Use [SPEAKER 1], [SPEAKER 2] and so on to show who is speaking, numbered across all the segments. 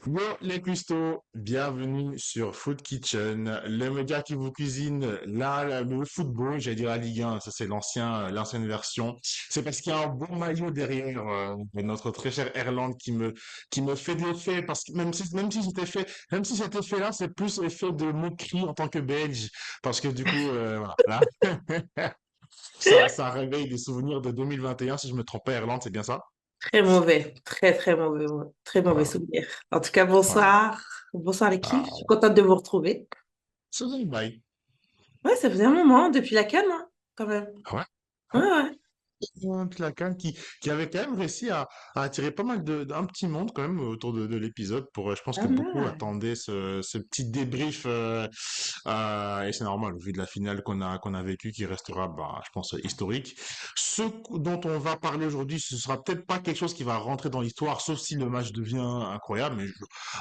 [SPEAKER 1] Yo les cuistots, bienvenue sur Food Kitchen, le média qui vous cuisine le football, j'allais dire la Ligue 1, ça c'est l'ancienne version. C'est parce qu'il y a un bon maillot derrière de notre très cher Erland qui me fait de l'effet parce que même si cet effet-là c'est plus effet de moquerie en tant que Belge parce que du coup voilà là ça réveille des souvenirs de 2021 si je me trompe pas. Erland, c'est bien ça?
[SPEAKER 2] Très mauvais, très très mauvais, très mauvais
[SPEAKER 1] Voilà,
[SPEAKER 2] souvenir. En tout cas,
[SPEAKER 1] voilà.
[SPEAKER 2] bonsoir. Bonsoir l'équipe, je suis
[SPEAKER 1] Ah,
[SPEAKER 2] contente de vous retrouver.
[SPEAKER 1] c'est un bail.
[SPEAKER 2] Ouais, ça faisait un moment depuis la CAN, hein, quand même.
[SPEAKER 1] Ouais.
[SPEAKER 2] Ouais,
[SPEAKER 1] Ouais.
[SPEAKER 2] ouais.
[SPEAKER 1] Claquin qui avait quand même réussi à attirer pas mal d'un petit monde quand même autour de l'épisode pour je pense que
[SPEAKER 2] Pas
[SPEAKER 1] beaucoup
[SPEAKER 2] mal.
[SPEAKER 1] attendaient ce petit débrief et c'est normal au vu de la finale qu'on a vécue qui restera bah, je pense historique. Dont on va parler aujourd'hui, ce sera peut-être pas quelque chose qui va rentrer dans l'histoire sauf si le match devient incroyable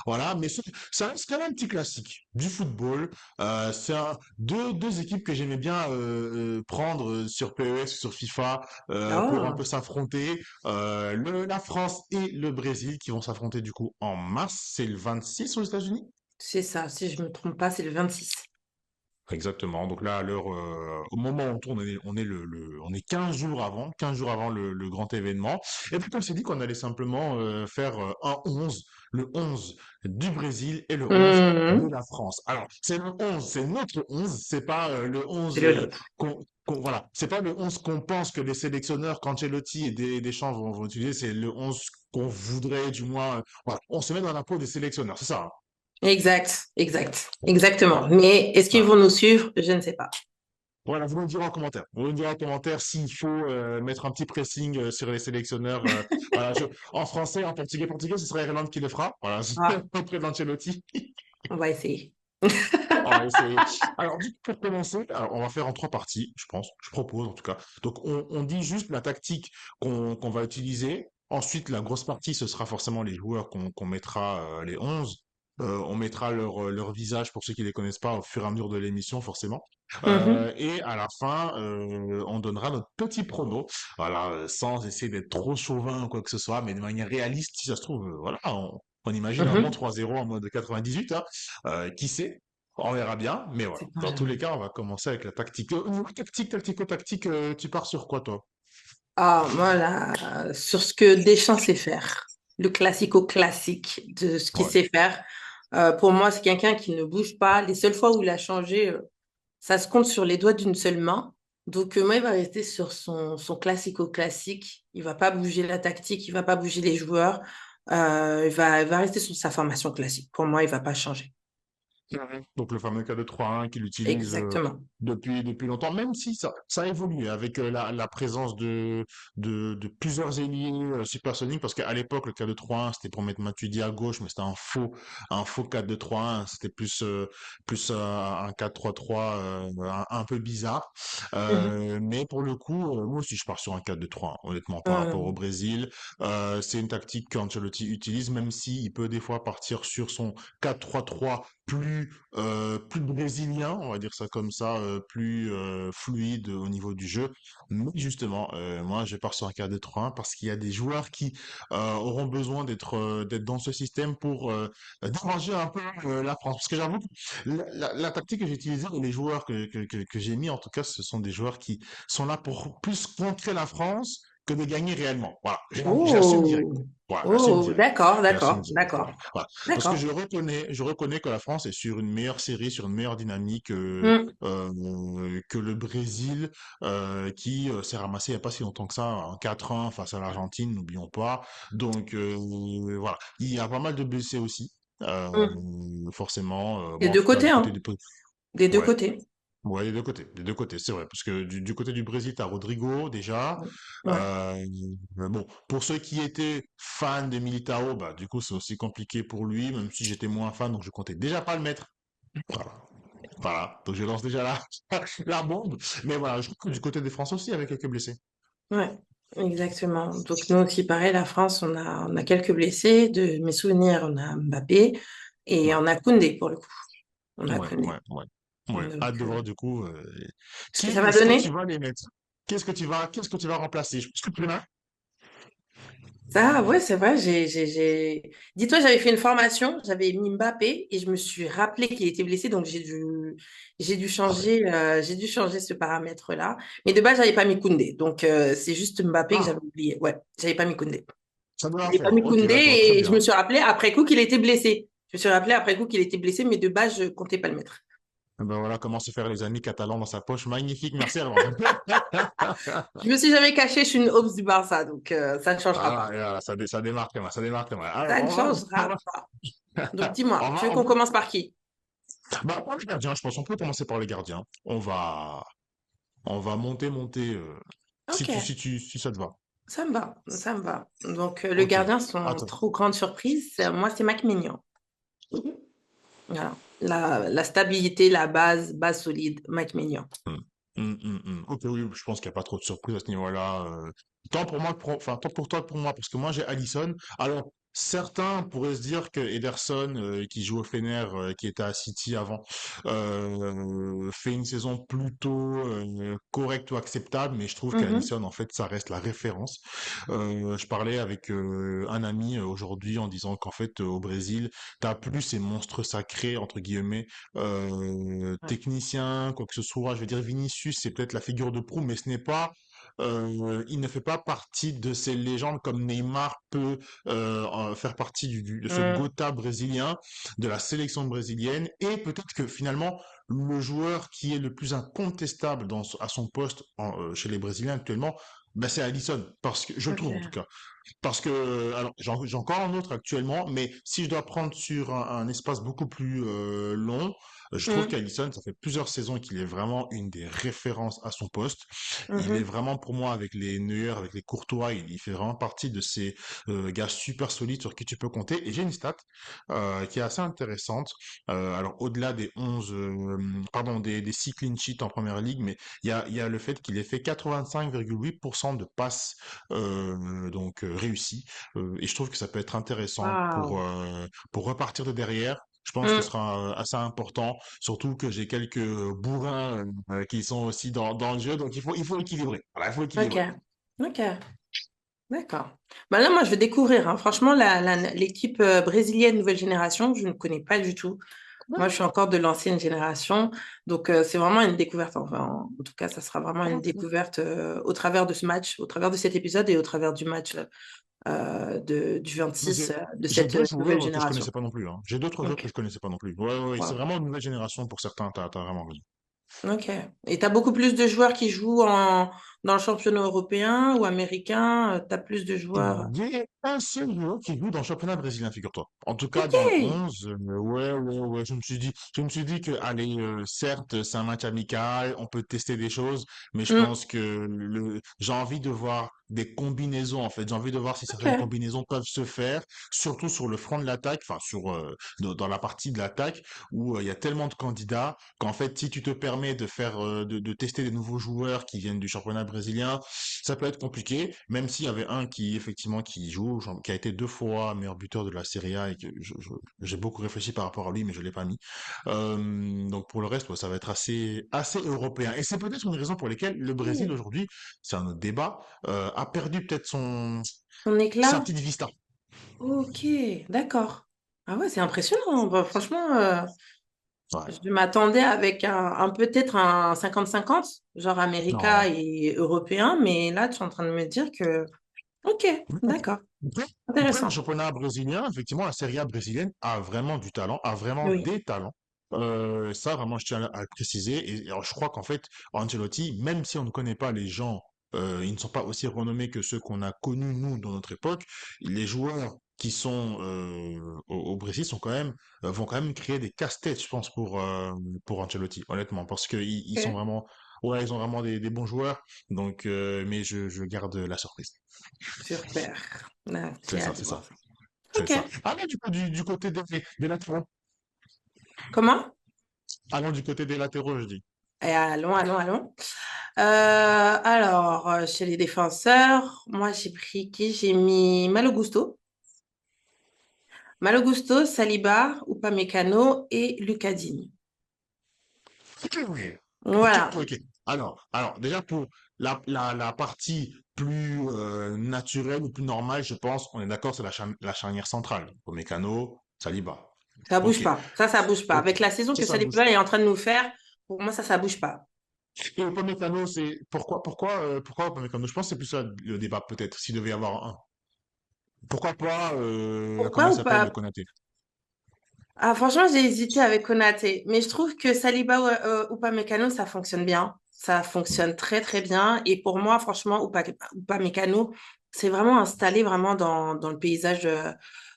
[SPEAKER 1] voilà, mais ça reste quand même un petit classique du football. Deux équipes que j'aimais bien prendre sur PES ou sur FIFA pour un
[SPEAKER 2] Oh,
[SPEAKER 1] peu s'affronter. La France et le Brésil qui vont s'affronter du coup en mars. C'est le 26 aux États-Unis.
[SPEAKER 2] c'est ça, si je me trompe pas, c'est le 26.
[SPEAKER 1] Exactement. Donc là, au moment où on tourne, on est 15 jours avant le grand événement. Et puis on s'est dit qu'on allait simplement faire un 11, le 11 du Brésil et le 11 de
[SPEAKER 2] Mhm.
[SPEAKER 1] la France. Alors, c'est le 11, c'est notre 11, c'est pas le
[SPEAKER 2] C'est
[SPEAKER 1] 11
[SPEAKER 2] le nôtre.
[SPEAKER 1] voilà, c'est pas le 11 qu'on pense que les sélectionneurs, Cancelotti et Deschamps vont utiliser, c'est le 11 qu'on voudrait, du moins, voilà. On se met dans la peau des sélectionneurs, c'est ça, hein.
[SPEAKER 2] Exact, exact, exactement.
[SPEAKER 1] Voilà.
[SPEAKER 2] Mais est-ce qu'ils
[SPEAKER 1] Voilà.
[SPEAKER 2] vont nous suivre? Je ne sais pas.
[SPEAKER 1] Voilà, vous me direz en commentaire. Vous me direz en commentaire s'il faut mettre un petit pressing sur les sélectionneurs. Voilà, en français, en portugais, ce serait Irlande qui le fera. Voilà,
[SPEAKER 2] Ah,
[SPEAKER 1] auprès d'Ancelotti.
[SPEAKER 2] on va essayer.
[SPEAKER 1] On va essayer. Alors, du coup, pour commencer, alors, on va faire en trois parties, je pense. Je propose en tout cas. Donc, on dit juste la tactique qu'on va utiliser. Ensuite, la grosse partie, ce sera forcément les joueurs qu'on mettra, les 11. On mettra leur visage pour ceux qui les connaissent pas au fur et à mesure de l'émission, forcément.
[SPEAKER 2] Mhm,
[SPEAKER 1] Et à la fin, on donnera notre petit prono. Voilà, sans essayer d'être trop chauvin ou quoi que ce soit, mais de manière réaliste, si ça se trouve, voilà, on imagine un bon
[SPEAKER 2] mhm.
[SPEAKER 1] 3-0 en mode 98, hein. Qui sait? On verra bien, mais voilà.
[SPEAKER 2] C'est pas
[SPEAKER 1] Dans tous les
[SPEAKER 2] jamais.
[SPEAKER 1] cas, on va commencer avec la tactique. Tactico-tactique, tu pars sur quoi, toi?
[SPEAKER 2] Ah, moi, là, sur ce que Deschamps sait faire, le classico-classique de ce qu'il
[SPEAKER 1] Ouais.
[SPEAKER 2] sait faire, pour moi, c'est quelqu'un qui ne bouge pas. Les seules fois où il a changé, ça se compte sur les doigts d'une seule main. Donc, moi, il va rester sur son classico-classique. Il va pas bouger la tactique, il va pas bouger les joueurs. Il va rester sur sa formation classique. Pour moi, il va pas changer.
[SPEAKER 1] Mhm. Donc le fameux 4-2-3-1 qu'il utilise
[SPEAKER 2] Exactement.
[SPEAKER 1] depuis longtemps, même si ça a évolué avec la présence de plusieurs ailiers supersoniques, parce qu'à l'époque, le 4-2-3-1, c'était pour mettre Matuidi à gauche, mais c'était un faux 4-2-3-1, c'était plus un 4-3-3 un peu bizarre.
[SPEAKER 2] Mhm.
[SPEAKER 1] Mais pour le coup, moi aussi, je pars sur un 4-2-3-1, honnêtement, par rapport au
[SPEAKER 2] Euh,
[SPEAKER 1] Brésil. C'est une tactique qu'Ancelotti utilise, même s'il peut des fois partir sur son 4-3-3 plus brésilien, on va dire ça comme ça, plus fluide au niveau du jeu. Mais justement, moi, je pars sur un 4-2-3-1 parce qu'il y a des joueurs qui auront besoin d'être dans ce système pour déranger un peu la France. Parce que j'avoue que la tactique que j'ai utilisée et les joueurs que j'ai mis, en tout cas, ce sont des joueurs qui sont là pour plus contrer la France que de gagner réellement. Voilà, j'assume direct.
[SPEAKER 2] Oh,
[SPEAKER 1] Voilà, j'assume
[SPEAKER 2] oh,
[SPEAKER 1] direct.
[SPEAKER 2] d'accord,
[SPEAKER 1] J'assume
[SPEAKER 2] d'accord,
[SPEAKER 1] direct. Voilà.
[SPEAKER 2] d'accord,
[SPEAKER 1] Voilà. Parce que
[SPEAKER 2] d'accord.
[SPEAKER 1] je reconnais que la France est sur une meilleure série, sur une meilleure dynamique
[SPEAKER 2] Hmm,
[SPEAKER 1] que le Brésil, qui s'est ramassé il n'y a pas si longtemps que ça, en 4-1 face à l'Argentine, n'oublions pas. Donc voilà, il y a pas mal de blessés aussi,
[SPEAKER 2] hmm.
[SPEAKER 1] forcément.
[SPEAKER 2] Des
[SPEAKER 1] Bon, en
[SPEAKER 2] deux
[SPEAKER 1] tout cas,
[SPEAKER 2] côtés,
[SPEAKER 1] du côté
[SPEAKER 2] hein.
[SPEAKER 1] du...
[SPEAKER 2] Des deux
[SPEAKER 1] Ouais,
[SPEAKER 2] côtés.
[SPEAKER 1] ouais, des deux côtés, c'est vrai, parce que du côté du Brésil, t'as Rodrigo déjà.
[SPEAKER 2] Ouais.
[SPEAKER 1] Mais bon, pour ceux qui étaient fans de Militao, bah du coup c'est aussi compliqué pour lui, même si j'étais moins fan, donc je comptais déjà pas le mettre. Voilà, voilà. Donc je lance déjà la bombe. Mais voilà, je trouve que du côté des Français aussi, avec quelques blessés.
[SPEAKER 2] Ouais, exactement. Donc nous aussi, pareil, la France, on a quelques blessés. De mes souvenirs, on a Mbappé et
[SPEAKER 1] Ouais,
[SPEAKER 2] on a Koundé pour le coup. On a
[SPEAKER 1] ouais,
[SPEAKER 2] Koundé.
[SPEAKER 1] ouais, ouais. Ouais,
[SPEAKER 2] Donc,
[SPEAKER 1] hâte de voir du coup
[SPEAKER 2] ce que
[SPEAKER 1] qui
[SPEAKER 2] ça va
[SPEAKER 1] est-ce que tu
[SPEAKER 2] donner?
[SPEAKER 1] vas les mettre? Qu'est-ce que tu vas remplacer? Je pense que tu l'as.
[SPEAKER 2] Ça, ouais, c'est vrai. Dis-toi, j'avais fait une formation, j'avais mis Mbappé et je me suis rappelé qu'il était blessé, donc
[SPEAKER 1] Ah ouais.
[SPEAKER 2] j'ai dû changer ce paramètre-là. Mais de base, j'avais pas mis Koundé, donc c'est juste Mbappé que
[SPEAKER 1] Ah,
[SPEAKER 2] j'avais oublié. Ouais, j'avais pas mis Koundé.
[SPEAKER 1] ça doit
[SPEAKER 2] J'avais pas
[SPEAKER 1] faire.
[SPEAKER 2] mis
[SPEAKER 1] Ok,
[SPEAKER 2] Koundé
[SPEAKER 1] d'accord, très
[SPEAKER 2] et je me
[SPEAKER 1] bien.
[SPEAKER 2] suis rappelé après coup qu'il était blessé. Je me suis rappelé après coup qu'il était blessé, mais de base, je comptais pas le mettre.
[SPEAKER 1] Eh ben voilà comment se faire les amis catalans dans sa poche. Magnifique, merci alors.
[SPEAKER 2] Je me suis jamais caché, je suis une obs du Barça, donc ça ne changera
[SPEAKER 1] Ah,
[SPEAKER 2] pas.
[SPEAKER 1] et voilà, ça démarque, ça démarque. Alors,
[SPEAKER 2] Ça ne changera pas. Donc dis-moi, tu veux qu'on commence par qui?
[SPEAKER 1] bah, pour les gardiens, je pense qu'on peut commencer par les gardiens. On va monter,
[SPEAKER 2] Ok.
[SPEAKER 1] si ça te va.
[SPEAKER 2] Ça me va, ça me va. Donc, le
[SPEAKER 1] Ok,
[SPEAKER 2] gardien, sans
[SPEAKER 1] attends.
[SPEAKER 2] trop grande surprise, moi, c'est Mac Maignan. Voilà. La stabilité, base solide, Mac Maignan.
[SPEAKER 1] Hmm. Ok, oui, je pense qu'il n'y a pas trop de surprises à ce niveau-là. Tant pour moi, enfin, tant pour toi que pour moi, parce que moi j'ai Alisson. Alors, certains pourraient se dire que Ederson, qui joue au Fener, qui était à City avant, fait une saison plutôt correcte ou acceptable, mais je trouve
[SPEAKER 2] Mhm,
[SPEAKER 1] qu'Alisson, en fait, ça reste la référence. Je parlais avec un ami aujourd'hui en disant qu'en fait, au Brésil, t'as plus ces monstres sacrés, entre guillemets,
[SPEAKER 2] ouais.
[SPEAKER 1] technicien, quoi que ce soit. Je veux dire, Vinicius, c'est peut-être la figure de proue, mais ce n'est pas, il ne fait pas partie de ces légendes comme Neymar peut faire partie de ce
[SPEAKER 2] Mm,
[SPEAKER 1] Gotha brésilien, de la sélection brésilienne, et peut-être que finalement, le joueur qui est le plus incontestable à son poste chez les Brésiliens actuellement, ben c'est Alisson, parce que je trouve en tout
[SPEAKER 2] ok.
[SPEAKER 1] cas. Parce que, alors, j'ai encore un autre actuellement, mais si je dois prendre sur un espace beaucoup plus long, je trouve
[SPEAKER 2] Mm,
[SPEAKER 1] qu'Alisson, ça fait plusieurs saisons qu'il est vraiment une des références à son poste. Il est
[SPEAKER 2] mhm.
[SPEAKER 1] vraiment pour moi avec les Neuer, avec les Courtois, il fait vraiment partie de ces gars super solides sur qui tu peux compter. Et j'ai une stat qui est assez intéressante. Alors au-delà des 11, pardon, des 6 clean sheets en première ligue, mais il y a le fait qu'il ait fait 85,8% de passes réussi. Et je trouve que ça peut être intéressant
[SPEAKER 2] Waouh.
[SPEAKER 1] pour repartir de derrière. Je pense que ce
[SPEAKER 2] Mm,
[SPEAKER 1] sera assez important, surtout que j'ai quelques bourrins qui sont aussi dans le jeu, donc il faut équilibrer. Voilà, il faut
[SPEAKER 2] ok.
[SPEAKER 1] équilibrer.
[SPEAKER 2] Ok. D'accord. Bah là, moi, je vais découvrir, hein. Franchement, l'équipe brésilienne nouvelle génération, je ne connais pas du tout. Moi, je suis encore de l'ancienne génération. Donc, c'est vraiment une découverte. Enfin, en tout cas, ça sera vraiment une découverte au travers de ce match, au travers de cet épisode et au travers du match du
[SPEAKER 1] Mais
[SPEAKER 2] 26 de
[SPEAKER 1] j'ai
[SPEAKER 2] cette
[SPEAKER 1] deux
[SPEAKER 2] nouvelle
[SPEAKER 1] joueurs que je
[SPEAKER 2] génération.
[SPEAKER 1] connaissais pas non plus, hein. J'ai d'autres joueurs que
[SPEAKER 2] Ok.
[SPEAKER 1] je connaissais pas non plus. Ouais, ouais, ouais, c'est
[SPEAKER 2] Wow.
[SPEAKER 1] vraiment une nouvelle génération pour certains, t'as vraiment raison.
[SPEAKER 2] Ok. Et tu as beaucoup plus de joueurs qui jouent dans le championnat européen ou américain. Tu as plus de joueurs.
[SPEAKER 1] Il y a un seul joueur qui joue dans le championnat brésilien, figure-toi. En tout cas,
[SPEAKER 2] Ok.
[SPEAKER 1] dans le 11, ouais, ouais, ouais, je me suis dit que, allez, certes, c'est un match amical, on peut tester des choses, mais je
[SPEAKER 2] Hmm.
[SPEAKER 1] pense que j'ai envie de voir des combinaisons, en fait. J'ai envie de voir si certaines
[SPEAKER 2] Ok.
[SPEAKER 1] combinaisons peuvent se faire, surtout sur le front de l'attaque, enfin, dans la partie de l'attaque, où il y a tellement de candidats qu'en fait, si tu te permets de faire, de tester des nouveaux joueurs qui viennent du championnat brésilien, ça peut être compliqué, même s'il y avait un qui effectivement qui joue, qui a été deux fois meilleur buteur de la Serie A et que j'ai beaucoup réfléchi par rapport à lui, mais je l'ai pas mis. Donc pour le reste, ouais, ça va être assez européen. Et c'est peut-être une raison pour laquelle le Brésil
[SPEAKER 2] Ok.
[SPEAKER 1] aujourd'hui, c'est un autre débat, a perdu peut-être
[SPEAKER 2] Son
[SPEAKER 1] sa
[SPEAKER 2] éclat.
[SPEAKER 1] petite vista.
[SPEAKER 2] Ok. D'accord. Ah ouais, c'est impressionnant. Bah, franchement,
[SPEAKER 1] Ouais.
[SPEAKER 2] je m'attendais avec peut-être un 50-50, genre Américain
[SPEAKER 1] Non.
[SPEAKER 2] et européen, mais là, tu es en train de me dire que. Ok, d'accord.
[SPEAKER 1] Après, après, le
[SPEAKER 2] Intéressant.
[SPEAKER 1] championnat brésilien, effectivement, la Serie A brésilienne a vraiment du talent, a vraiment
[SPEAKER 2] Oui.
[SPEAKER 1] des talents. Ça, vraiment, je tiens à le préciser. Et alors, je crois qu'en fait, Ancelotti, même si on ne connaît pas les gens, ils ne sont pas aussi renommés que ceux qu'on a connus, nous, dans notre époque, les joueurs qui sont au Brésil vont quand même créer des casse-têtes, je pense, pour Ancelotti, honnêtement, parce que ils sont
[SPEAKER 2] Ok.
[SPEAKER 1] vraiment, ouais, ils ont vraiment des bons joueurs. Donc, mais je garde la surprise.
[SPEAKER 2] Super. Ah,
[SPEAKER 1] C'est
[SPEAKER 2] j'ai
[SPEAKER 1] ça,
[SPEAKER 2] hâte de
[SPEAKER 1] c'est
[SPEAKER 2] voir
[SPEAKER 1] ça.
[SPEAKER 2] ça.
[SPEAKER 1] C'est
[SPEAKER 2] Ok.
[SPEAKER 1] ça. Allons du coup du côté des latéraux.
[SPEAKER 2] Comment?
[SPEAKER 1] Allons du côté des latéraux, je dis.
[SPEAKER 2] Et allons, allons, allons. Alors, chez les défenseurs, moi, j'ai pris qui? J'ai mis Malo Gusto. Malo Gusto, Saliba, Upamecano et Lucadine.
[SPEAKER 1] Ok, oui. Ok,
[SPEAKER 2] Voilà.
[SPEAKER 1] ok. Alors, déjà pour la partie plus naturel ou plus normal, je pense, on est d'accord, c'est la charnière centrale. Mécano, Saliba.
[SPEAKER 2] Ça bouge
[SPEAKER 1] Ok,
[SPEAKER 2] pas. Ça bouge pas.
[SPEAKER 1] ok.
[SPEAKER 2] Avec la saison que
[SPEAKER 1] Ça bouge
[SPEAKER 2] Saliba
[SPEAKER 1] pas.
[SPEAKER 2] est en train de nous faire, pour moi, ça bouge pas.
[SPEAKER 1] Et Upamecano, c'est pourquoi Upamecano? Je pense que c'est plus ça le débat peut-être, s'il devait y avoir un. Pourquoi pas, comment
[SPEAKER 2] Pourquoi
[SPEAKER 1] il
[SPEAKER 2] ou
[SPEAKER 1] s'appelle, le
[SPEAKER 2] pas?
[SPEAKER 1] Konaté?
[SPEAKER 2] Ah, franchement, j'ai hésité avec Konaté, mais je trouve que Saliba ou Upamecano, ça fonctionne bien. Ça fonctionne très, très bien. Et pour moi, franchement, Upamecano, c'est vraiment installé vraiment dans le paysage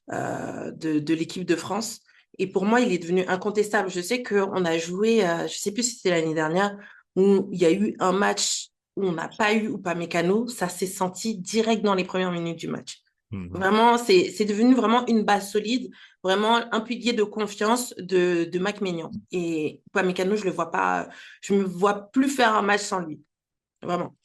[SPEAKER 2] de l'équipe de France. Et pour moi, il est devenu incontestable. Je sais qu'on a joué, je sais plus si c'était l'année dernière, où il y a eu un match où on n'a pas eu Upamecano. Ça s'est senti direct dans les premières minutes du match.
[SPEAKER 1] Mhm.
[SPEAKER 2] Vraiment, c'est devenu vraiment une base solide, vraiment un pilier de confiance de Mac Maignan. Et Upamecano, je le vois pas, je me vois plus faire un match sans lui. Vraiment.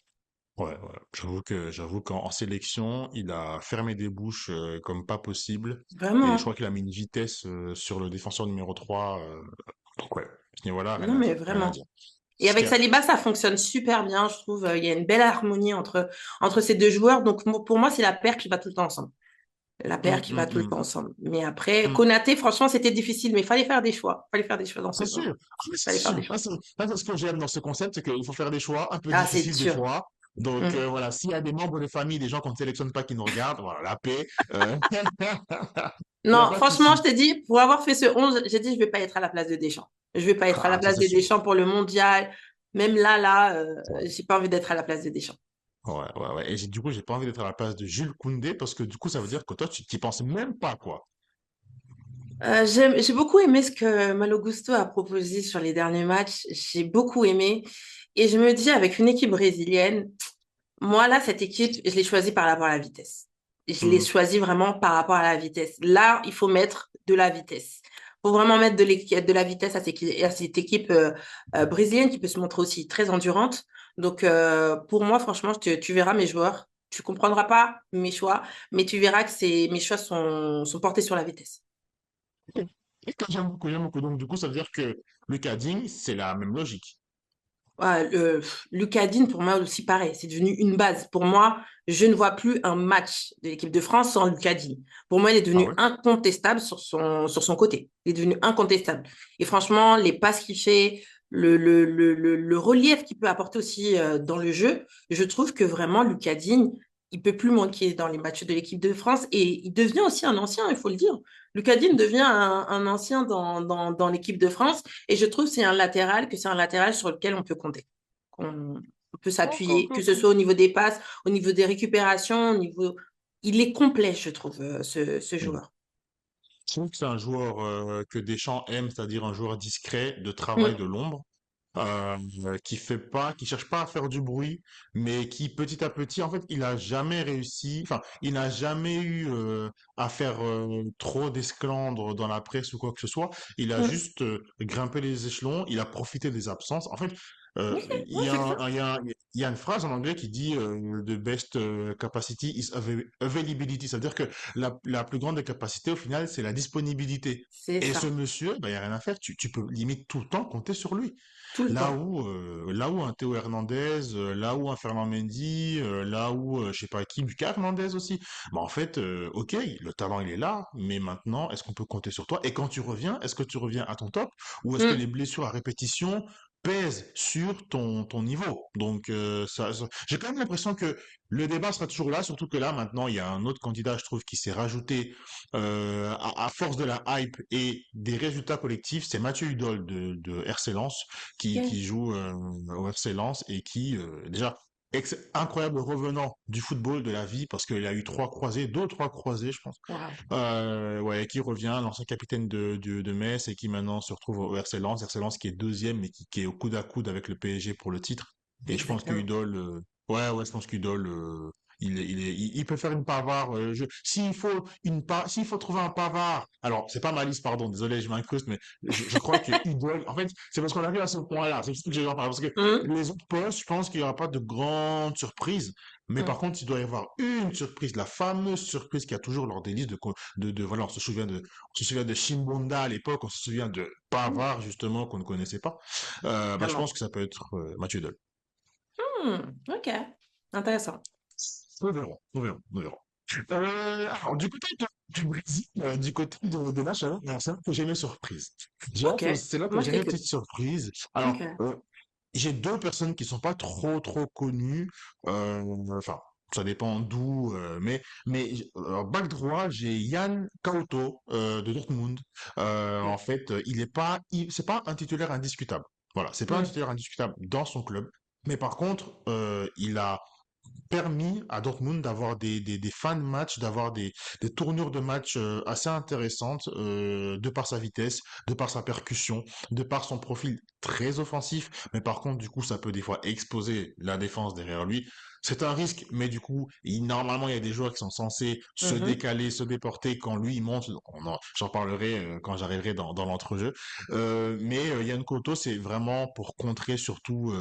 [SPEAKER 1] Ouais, ouais. J'avoue qu'en sélection, il a fermé des bouches comme pas possible. Et je
[SPEAKER 2] Vraiment.
[SPEAKER 1] crois qu'il a mis une vitesse sur le défenseur numéro 3. Donc ouais, à ce niveau-là, rien
[SPEAKER 2] Non,
[SPEAKER 1] à
[SPEAKER 2] mais
[SPEAKER 1] dire, rien à
[SPEAKER 2] vraiment.
[SPEAKER 1] dire.
[SPEAKER 2] Et
[SPEAKER 1] Ce qu'il
[SPEAKER 2] avec
[SPEAKER 1] y a.
[SPEAKER 2] Saliba, ça fonctionne super bien, je trouve. Il y a une belle harmonie entre ces deux joueurs. Donc, pour moi, c'est la paire qui va tout le temps ensemble. La paire
[SPEAKER 1] Hum,
[SPEAKER 2] qui va
[SPEAKER 1] hum,
[SPEAKER 2] tout le
[SPEAKER 1] hum,
[SPEAKER 2] temps ensemble. Mais après,
[SPEAKER 1] hum.
[SPEAKER 2] Konaté, franchement, c'était difficile, mais il fallait faire des choix. Il fallait faire des choix dans
[SPEAKER 1] C'est
[SPEAKER 2] ce.
[SPEAKER 1] sûr, mais
[SPEAKER 2] Il
[SPEAKER 1] c'est
[SPEAKER 2] fallait faire des
[SPEAKER 1] sûr.
[SPEAKER 2] choix.
[SPEAKER 1] Ça, c'est ce que j'aime dans ce concept, c'est qu'il faut faire des choix un peu
[SPEAKER 2] Ah, c'est
[SPEAKER 1] difficiles des
[SPEAKER 2] sûr.
[SPEAKER 1] fois. Donc
[SPEAKER 2] Mm.
[SPEAKER 1] voilà, s'il y a des membres de famille, des gens qu'on ne sélectionne pas qui nous regardent, voilà, la paix, il n'y a
[SPEAKER 2] Non,
[SPEAKER 1] pas de
[SPEAKER 2] franchement,
[SPEAKER 1] souci.
[SPEAKER 2] je t'ai dit, pour avoir fait ce 11, j'ai dit, je vais pas être à la place de Deschamps. Je vais pas être à la
[SPEAKER 1] Ah, ça
[SPEAKER 2] place
[SPEAKER 1] c'est
[SPEAKER 2] de
[SPEAKER 1] sûr.
[SPEAKER 2] Deschamps pour le mondial. Même là,
[SPEAKER 1] Ouais,
[SPEAKER 2] j'ai pas envie d'être à la place de Deschamps.
[SPEAKER 1] ouais, ouais, ouais. Et du coup, j'ai pas envie d'être à la place de Jules Koundé parce que du coup, ça veut dire que toi, tu t'y penses même pas, quoi.
[SPEAKER 2] J'ai beaucoup aimé ce que Malo Gusto a proposé sur les derniers matchs. J'ai beaucoup aimé. Et je me dis, avec une équipe brésilienne, moi, là, cette équipe, je l'ai choisie par rapport à la vitesse. Je l'ai
[SPEAKER 1] Hmm.
[SPEAKER 2] choisie vraiment par rapport à la vitesse. Là, il faut mettre de la vitesse. Il faut vraiment mettre de la vitesse à cette équipe brésilienne qui peut se montrer aussi très endurante. Donc, pour moi, franchement, tu verras mes joueurs. Tu comprendras pas mes choix, mais tu verras que mes choix sont portés sur la vitesse.
[SPEAKER 1] Et que j'aime beaucoup, j'aime beaucoup. Donc, du coup, ça veut dire que Lucas Digne, c'est la même logique.
[SPEAKER 2] Ouais, Lucas Digne, pour moi aussi, pareil, c'est devenu une base. Pour moi, je ne vois plus un match de l'équipe de France sans Lucas Digne. Pour moi, il est
[SPEAKER 1] Ah
[SPEAKER 2] devenu
[SPEAKER 1] ouais?
[SPEAKER 2] incontestable sur son côté. Il est devenu incontestable. Et franchement, les passes qu'il fait, le relief qu'il peut apporter aussi dans le jeu, je trouve que vraiment, Lucas Digne, il peut plus manquer dans les matchs de l'équipe de France. Et il devient aussi un ancien, il faut le dire. Lucas Digne devient un ancien dans l'équipe de France. Et je trouve que c'est un latéral sur lequel on peut compter, qu'on peut
[SPEAKER 1] Ok,
[SPEAKER 2] s'appuyer,
[SPEAKER 1] ok,
[SPEAKER 2] que ce
[SPEAKER 1] ok.
[SPEAKER 2] soit au niveau des passes, au niveau des récupérations, au niveau. Il est complet, je trouve, ce
[SPEAKER 1] Hmm.
[SPEAKER 2] joueur.
[SPEAKER 1] Je trouve que c'est un joueur que Deschamps aime, c'est-à-dire un joueur discret, de travail de
[SPEAKER 2] Mm,
[SPEAKER 1] l'ombre, qui cherche pas à faire du bruit, mais qui petit à petit, en fait, il a jamais réussi, enfin, il n'a jamais eu à faire trop d'esclandre dans la presse ou quoi que ce soit. Il a
[SPEAKER 2] mm.
[SPEAKER 1] juste grimpé les échelons, il a profité des absences. En fait,
[SPEAKER 2] Ok,
[SPEAKER 1] il
[SPEAKER 2] ouais,
[SPEAKER 1] y a,
[SPEAKER 2] c'est ça.
[SPEAKER 1] il y a une phrase en anglais qui dit the best capacity is availability. C'est-à-dire que la plus grande des capacités, au final, c'est la disponibilité.
[SPEAKER 2] C'est
[SPEAKER 1] Et ce
[SPEAKER 2] ça.
[SPEAKER 1] monsieur, bah, il n'y a rien à faire. Tu peux limite tout le temps compter sur lui.
[SPEAKER 2] Tout le temps.
[SPEAKER 1] Là où un Théo Hernandez, là où un Fernand Mendy, là où, je sais pas qui, Lucas Hernandez aussi. Bah, en fait, ok, le talent il est là, mais maintenant, est-ce qu'on peut compter sur toi? Et quand tu reviens, est-ce que tu reviens à ton top? Ou est-ce que les
[SPEAKER 2] Mm.
[SPEAKER 1] blessures à répétition pèsent sur ton niveau? Donc, j'ai quand même l'impression que le débat sera toujours là, surtout que là, maintenant, il y a un autre candidat, je trouve, qui s'est rajouté à force de la hype et des résultats collectifs, c'est Mathieu Hudol de RC Lens
[SPEAKER 2] Ok.
[SPEAKER 1] qui joue au RC Lens et qui déjà incroyable revenant du football de la vie parce qu'il a eu trois croisés, deux ou trois croisés je pense.
[SPEAKER 2] Wow.
[SPEAKER 1] Ouais, qui revient, l'ancien capitaine de Metz et qui maintenant se retrouve au RC Lens qui est deuxième mais qui est au coude à coude avec le PSG pour le titre. Et je pense que
[SPEAKER 2] Exactement.
[SPEAKER 1] Udol, ouais, je pense qu'Udol, il peut faire une Pavard. S'il faut trouver un Pavard. Alors, c'est pas ma liste, pardon, désolé, je m'incruste, mais je crois que Udol, en fait, c'est parce qu'on arrive à ce point-là. C'est juste que j'ai en parler. Parce que
[SPEAKER 2] Mm,
[SPEAKER 1] les autres postes, je pense qu'il n'y aura pas de grande surprise. Mais par
[SPEAKER 2] mm,
[SPEAKER 1] contre, il doit y avoir une surprise, la fameuse surprise qu'il y a toujours lors des listes voilà, on se souvient de Chimbonda à l'époque, on se souvient de
[SPEAKER 2] mm.
[SPEAKER 1] Pavard, justement, qu'on ne connaissait pas. Bah, je pense
[SPEAKER 2] Vraiment.
[SPEAKER 1] que ça peut être Mathieu Dol.
[SPEAKER 2] Ok. Intéressant.
[SPEAKER 1] Nous verrons, nous verrons, nous verrons. Alors, du côté du Brésil, du côté de la chaleur, c'est là que j'ai mes surprises.
[SPEAKER 2] Ok,
[SPEAKER 1] C'est là que
[SPEAKER 2] moi je
[SPEAKER 1] j'ai mes
[SPEAKER 2] t'écoute.
[SPEAKER 1] petites surprises.
[SPEAKER 2] Ok.
[SPEAKER 1] Alors, j'ai deux personnes qui sont pas trop connues. Enfin, ça dépend d'où. Bac droit, j'ai Yann Couto de Dortmund. En
[SPEAKER 2] Ok.
[SPEAKER 1] fait, c'est pas un titulaire indiscutable. Voilà, c'est pas un
[SPEAKER 2] Hmm.
[SPEAKER 1] titulaire indiscutable dans son club. Mais par contre, il a permis à Dortmund d'avoir des fins de match, d'avoir des tournures de match assez intéressantes de par sa vitesse, de par sa percussion, de par son profil très offensif. Mais par contre, du coup, ça peut des fois exposer la défense derrière lui. C'est un risque, mais du coup, normalement, il y a des joueurs qui sont censés se
[SPEAKER 2] Mhm.
[SPEAKER 1] décaler, se déporter quand lui il monte. J'en parlerai quand j'arriverai dans l'entrejeu. Yann Koto, c'est vraiment pour contrer surtout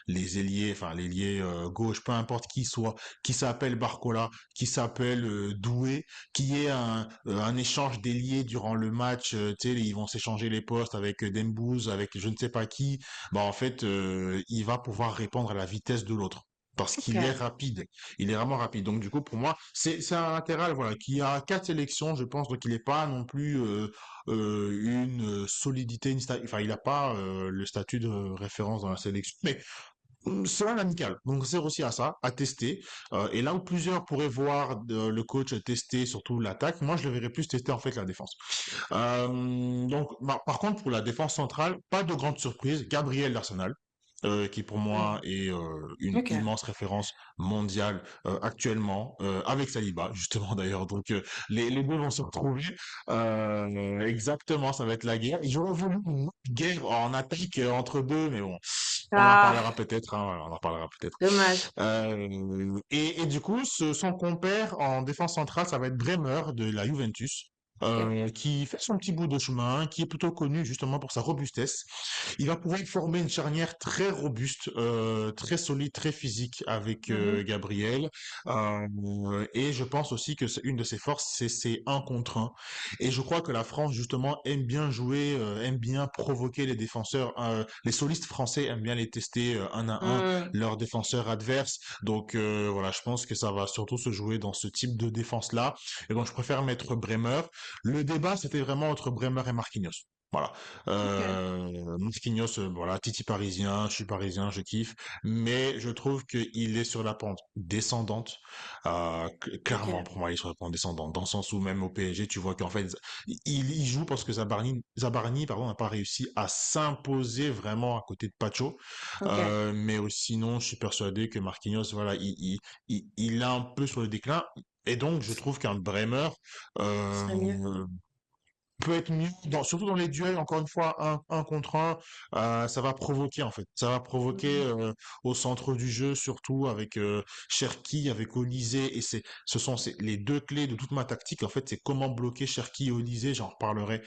[SPEAKER 1] les ailiers, enfin l'ailier gauche, peu importe qui soit, qui s'appelle Barcola, qui s'appelle Doué, qui ait un échange d'ailiers durant le match, tu sais, ils vont s'échanger les postes avec Dembouz, avec je ne sais pas qui, bah en fait, il va pouvoir répondre à la vitesse de l'autre. Parce
[SPEAKER 2] Ok.
[SPEAKER 1] qu'il est rapide, il est vraiment rapide. Donc du coup, pour moi, c'est un latéral voilà qui a 4 sélections, je pense, donc il n'est pas non plus une solidité, enfin il n'a pas le statut de référence dans la sélection, mais c'est un amical, donc c'est aussi à ça, à tester. Et là où plusieurs pourraient voir le coach tester surtout l'attaque, moi je le verrais plus tester en fait la défense. Par contre, pour la défense centrale, pas de grande surprise. Gabriel d'Arsenal, qui pour moi
[SPEAKER 2] Hmm.
[SPEAKER 1] est une
[SPEAKER 2] Ok.
[SPEAKER 1] immense référence mondiale actuellement, avec Saliba, justement d'ailleurs. Donc les deux vont se retrouver. Exactement, ça va être la guerre. Et j'aurais voulu une autre guerre en attaque entre deux, mais bon, on en
[SPEAKER 2] Ah,
[SPEAKER 1] reparlera peut-être. Hein, on en reparlera peut-être.
[SPEAKER 2] dommage.
[SPEAKER 1] Et du coup, son compère en défense centrale, ça va être Bremer de la Juventus,
[SPEAKER 2] Ok.
[SPEAKER 1] qui fait son petit bout de chemin, qui est plutôt connu justement pour sa robustesse. Il va pouvoir former une charnière très robuste, très solide, très physique avec
[SPEAKER 2] Mhm.
[SPEAKER 1] Gabriel. Et je pense aussi que une de ses forces, c'est ses 1 contre 1. Et je crois que la France, justement, aime bien jouer, aime bien provoquer les défenseurs. Les solistes français aiment bien les tester 1 à 1
[SPEAKER 2] Hmm.
[SPEAKER 1] leurs défenseurs adverses. Donc voilà, je pense que ça va surtout se jouer dans ce type de défense-là. Et donc je préfère mettre Bremer. Le débat, c'était vraiment entre Bremer et Marquinhos. Voilà.
[SPEAKER 2] Ok.
[SPEAKER 1] Marquinhos, voilà, Titi parisien, je suis parisien, je kiffe, mais je trouve qu'il est sur la pente descendante. Clairement,
[SPEAKER 2] Ok.
[SPEAKER 1] pour moi, il est sur la pente descendante, dans le sens où même au PSG, tu vois qu'en fait, il joue parce que Zabarni, pardon, n'a pas réussi à s'imposer vraiment à côté de Pacho.
[SPEAKER 2] Ok.
[SPEAKER 1] Sinon, je suis persuadé que Marquinhos, voilà, il est un peu sur le déclin. Et donc, je trouve qu'un Bremer
[SPEAKER 2] Ce serait mieux.
[SPEAKER 1] euh, peut être mieux, surtout dans les duels, encore une fois, un contre un, ça va provoquer en fait. Ça va provoquer
[SPEAKER 2] Mhm.
[SPEAKER 1] au centre du jeu, surtout avec Cherki, avec Olysée, et ce sont les deux clés de toute ma tactique. En fait, c'est comment bloquer Cherki et Olysée, j'en reparlerai.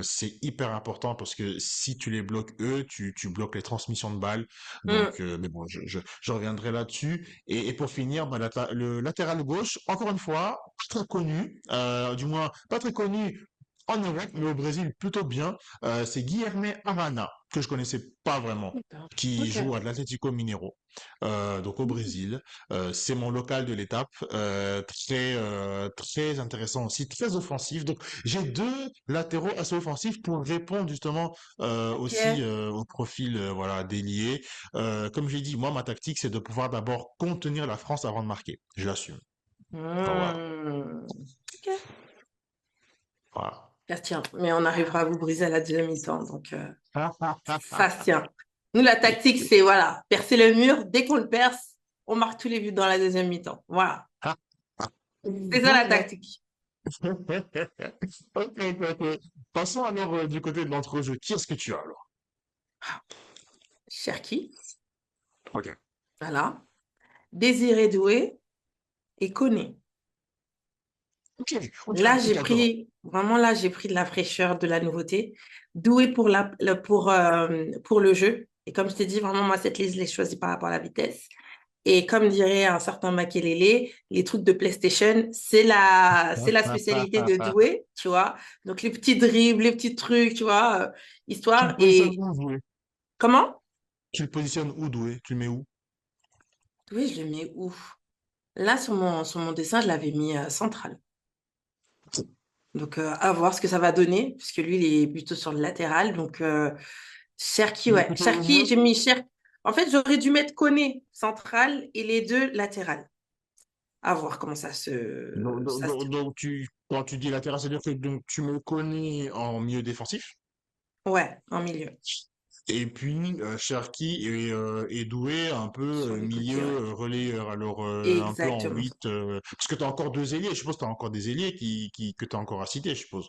[SPEAKER 1] C'est hyper important parce que si tu les bloques eux, tu bloques les transmissions de balles.
[SPEAKER 2] Hmm.
[SPEAKER 1] Donc, mais bon, je reviendrai là-dessus. Et pour finir, bah, le latéral gauche, encore une fois, pas très connu, du moins pas très connu en Europe, mais au Brésil plutôt bien. C'est Guilherme Arana, que je connaissais pas vraiment,
[SPEAKER 2] D'accord.
[SPEAKER 1] qui
[SPEAKER 2] Ok.
[SPEAKER 1] joue à l'Atlético Mineiro, donc au
[SPEAKER 2] Hmm.
[SPEAKER 1] Brésil. C'est mon local de l'étape, très intéressant aussi, très offensif. Donc j'ai deux latéraux assez offensifs pour répondre justement aussi
[SPEAKER 2] Ok.
[SPEAKER 1] au profil voilà d'ailier. Comme j'ai dit, moi ma tactique c'est de pouvoir d'abord contenir la France avant de marquer. Je l'assume. Enfin, voilà.
[SPEAKER 2] Hmm. Ok.
[SPEAKER 1] Voilà.
[SPEAKER 2] Ça se tient. Mais on arrivera à vous briser à la deuxième mi-temps. Donc, ça se tient. Nous, la tactique, c'est voilà, percer le mur. Dès qu'on le perce, on marque tous les buts dans la deuxième mi-temps. Voilà. C'est ça la tactique.
[SPEAKER 1] Ok, ok, ok. Passons alors du côté de l'entrejeu. Qui est-ce que tu as alors?
[SPEAKER 2] Cherki,
[SPEAKER 1] Ok.
[SPEAKER 2] voilà. Désiré Doué et Koné.
[SPEAKER 1] Ok, ok,
[SPEAKER 2] Là,
[SPEAKER 1] ok,
[SPEAKER 2] j'ai
[SPEAKER 1] d'accord.
[SPEAKER 2] pris, vraiment là, j'ai pris de la fraîcheur, de la nouveauté. Doué pour le jeu. Et comme je t'ai dit, vraiment, moi, cette liste, je l'ai choisie par rapport à la vitesse. Et comme dirait un certain Makelele, les trucs de PlayStation, c'est la spécialité de Doué, tu vois. Donc, les petits dribbles, les petits trucs, tu vois,
[SPEAKER 1] Tu le
[SPEAKER 2] histoire.
[SPEAKER 1] positionnes
[SPEAKER 2] Et
[SPEAKER 1] où, Doué?
[SPEAKER 2] comment?
[SPEAKER 1] Tu le positionnes où, Doué? Tu le mets où?
[SPEAKER 2] Doué, je le mets où? Là, sur mon dessin, je l'avais mis central. Donc, à voir ce que ça va donner, puisque lui, il est plutôt sur le latéral. Donc, Cherki,
[SPEAKER 1] Il est
[SPEAKER 2] ouais.
[SPEAKER 1] plutôt au
[SPEAKER 2] Cherki,
[SPEAKER 1] milieu?
[SPEAKER 2] j'ai mis Cherki. En fait, j'aurais dû mettre Koné central et les deux latérales. À voir comment ça se tient.
[SPEAKER 1] Donc quand tu dis latéral, c'est-à-dire que donc, tu me connais en milieu défensif.
[SPEAKER 2] Ouais, en milieu,
[SPEAKER 1] Et puis, Cherki est doué un peu
[SPEAKER 2] sur les
[SPEAKER 1] milieu
[SPEAKER 2] côtés, ouais.
[SPEAKER 1] relayeur, alors un peu en
[SPEAKER 2] Exactement.
[SPEAKER 1] 8 parce que tu as encore deux ailiers, je suppose que tu as encore des ailiers que tu as encore à citer, je suppose.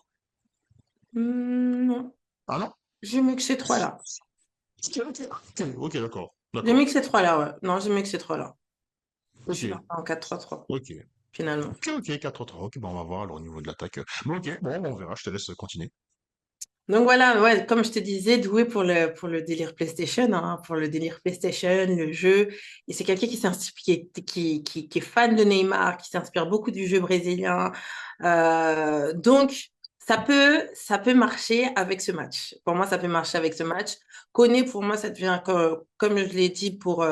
[SPEAKER 2] Non,
[SPEAKER 1] Ah non?
[SPEAKER 2] j'ai mis que ces trois-là.
[SPEAKER 1] Ok, d'accord,
[SPEAKER 2] J'ai mis
[SPEAKER 1] d'accord.
[SPEAKER 2] que ces trois-là, ouais. Non, j'ai mis que ces trois-là. Je
[SPEAKER 1] Ok,
[SPEAKER 2] suis partie en 4-3-3,
[SPEAKER 1] ok.
[SPEAKER 2] finalement.
[SPEAKER 1] Ok, 4-3, ok, bon, on va voir alors au niveau de l'attaque. Bon, ok, bon, on verra, je te laisse continuer.
[SPEAKER 2] Donc voilà, ouais, comme je te disais, doué pour le délire PlayStation, hein, pour le délire PlayStation, le jeu. Et c'est quelqu'un qui s'inspire, qui est fan de Neymar, qui s'inspire beaucoup du jeu brésilien. Donc, ça peut marcher avec ce match. Pour moi, ça peut marcher avec ce match. Koné, pour moi, ça devient, comme je l'ai dit pour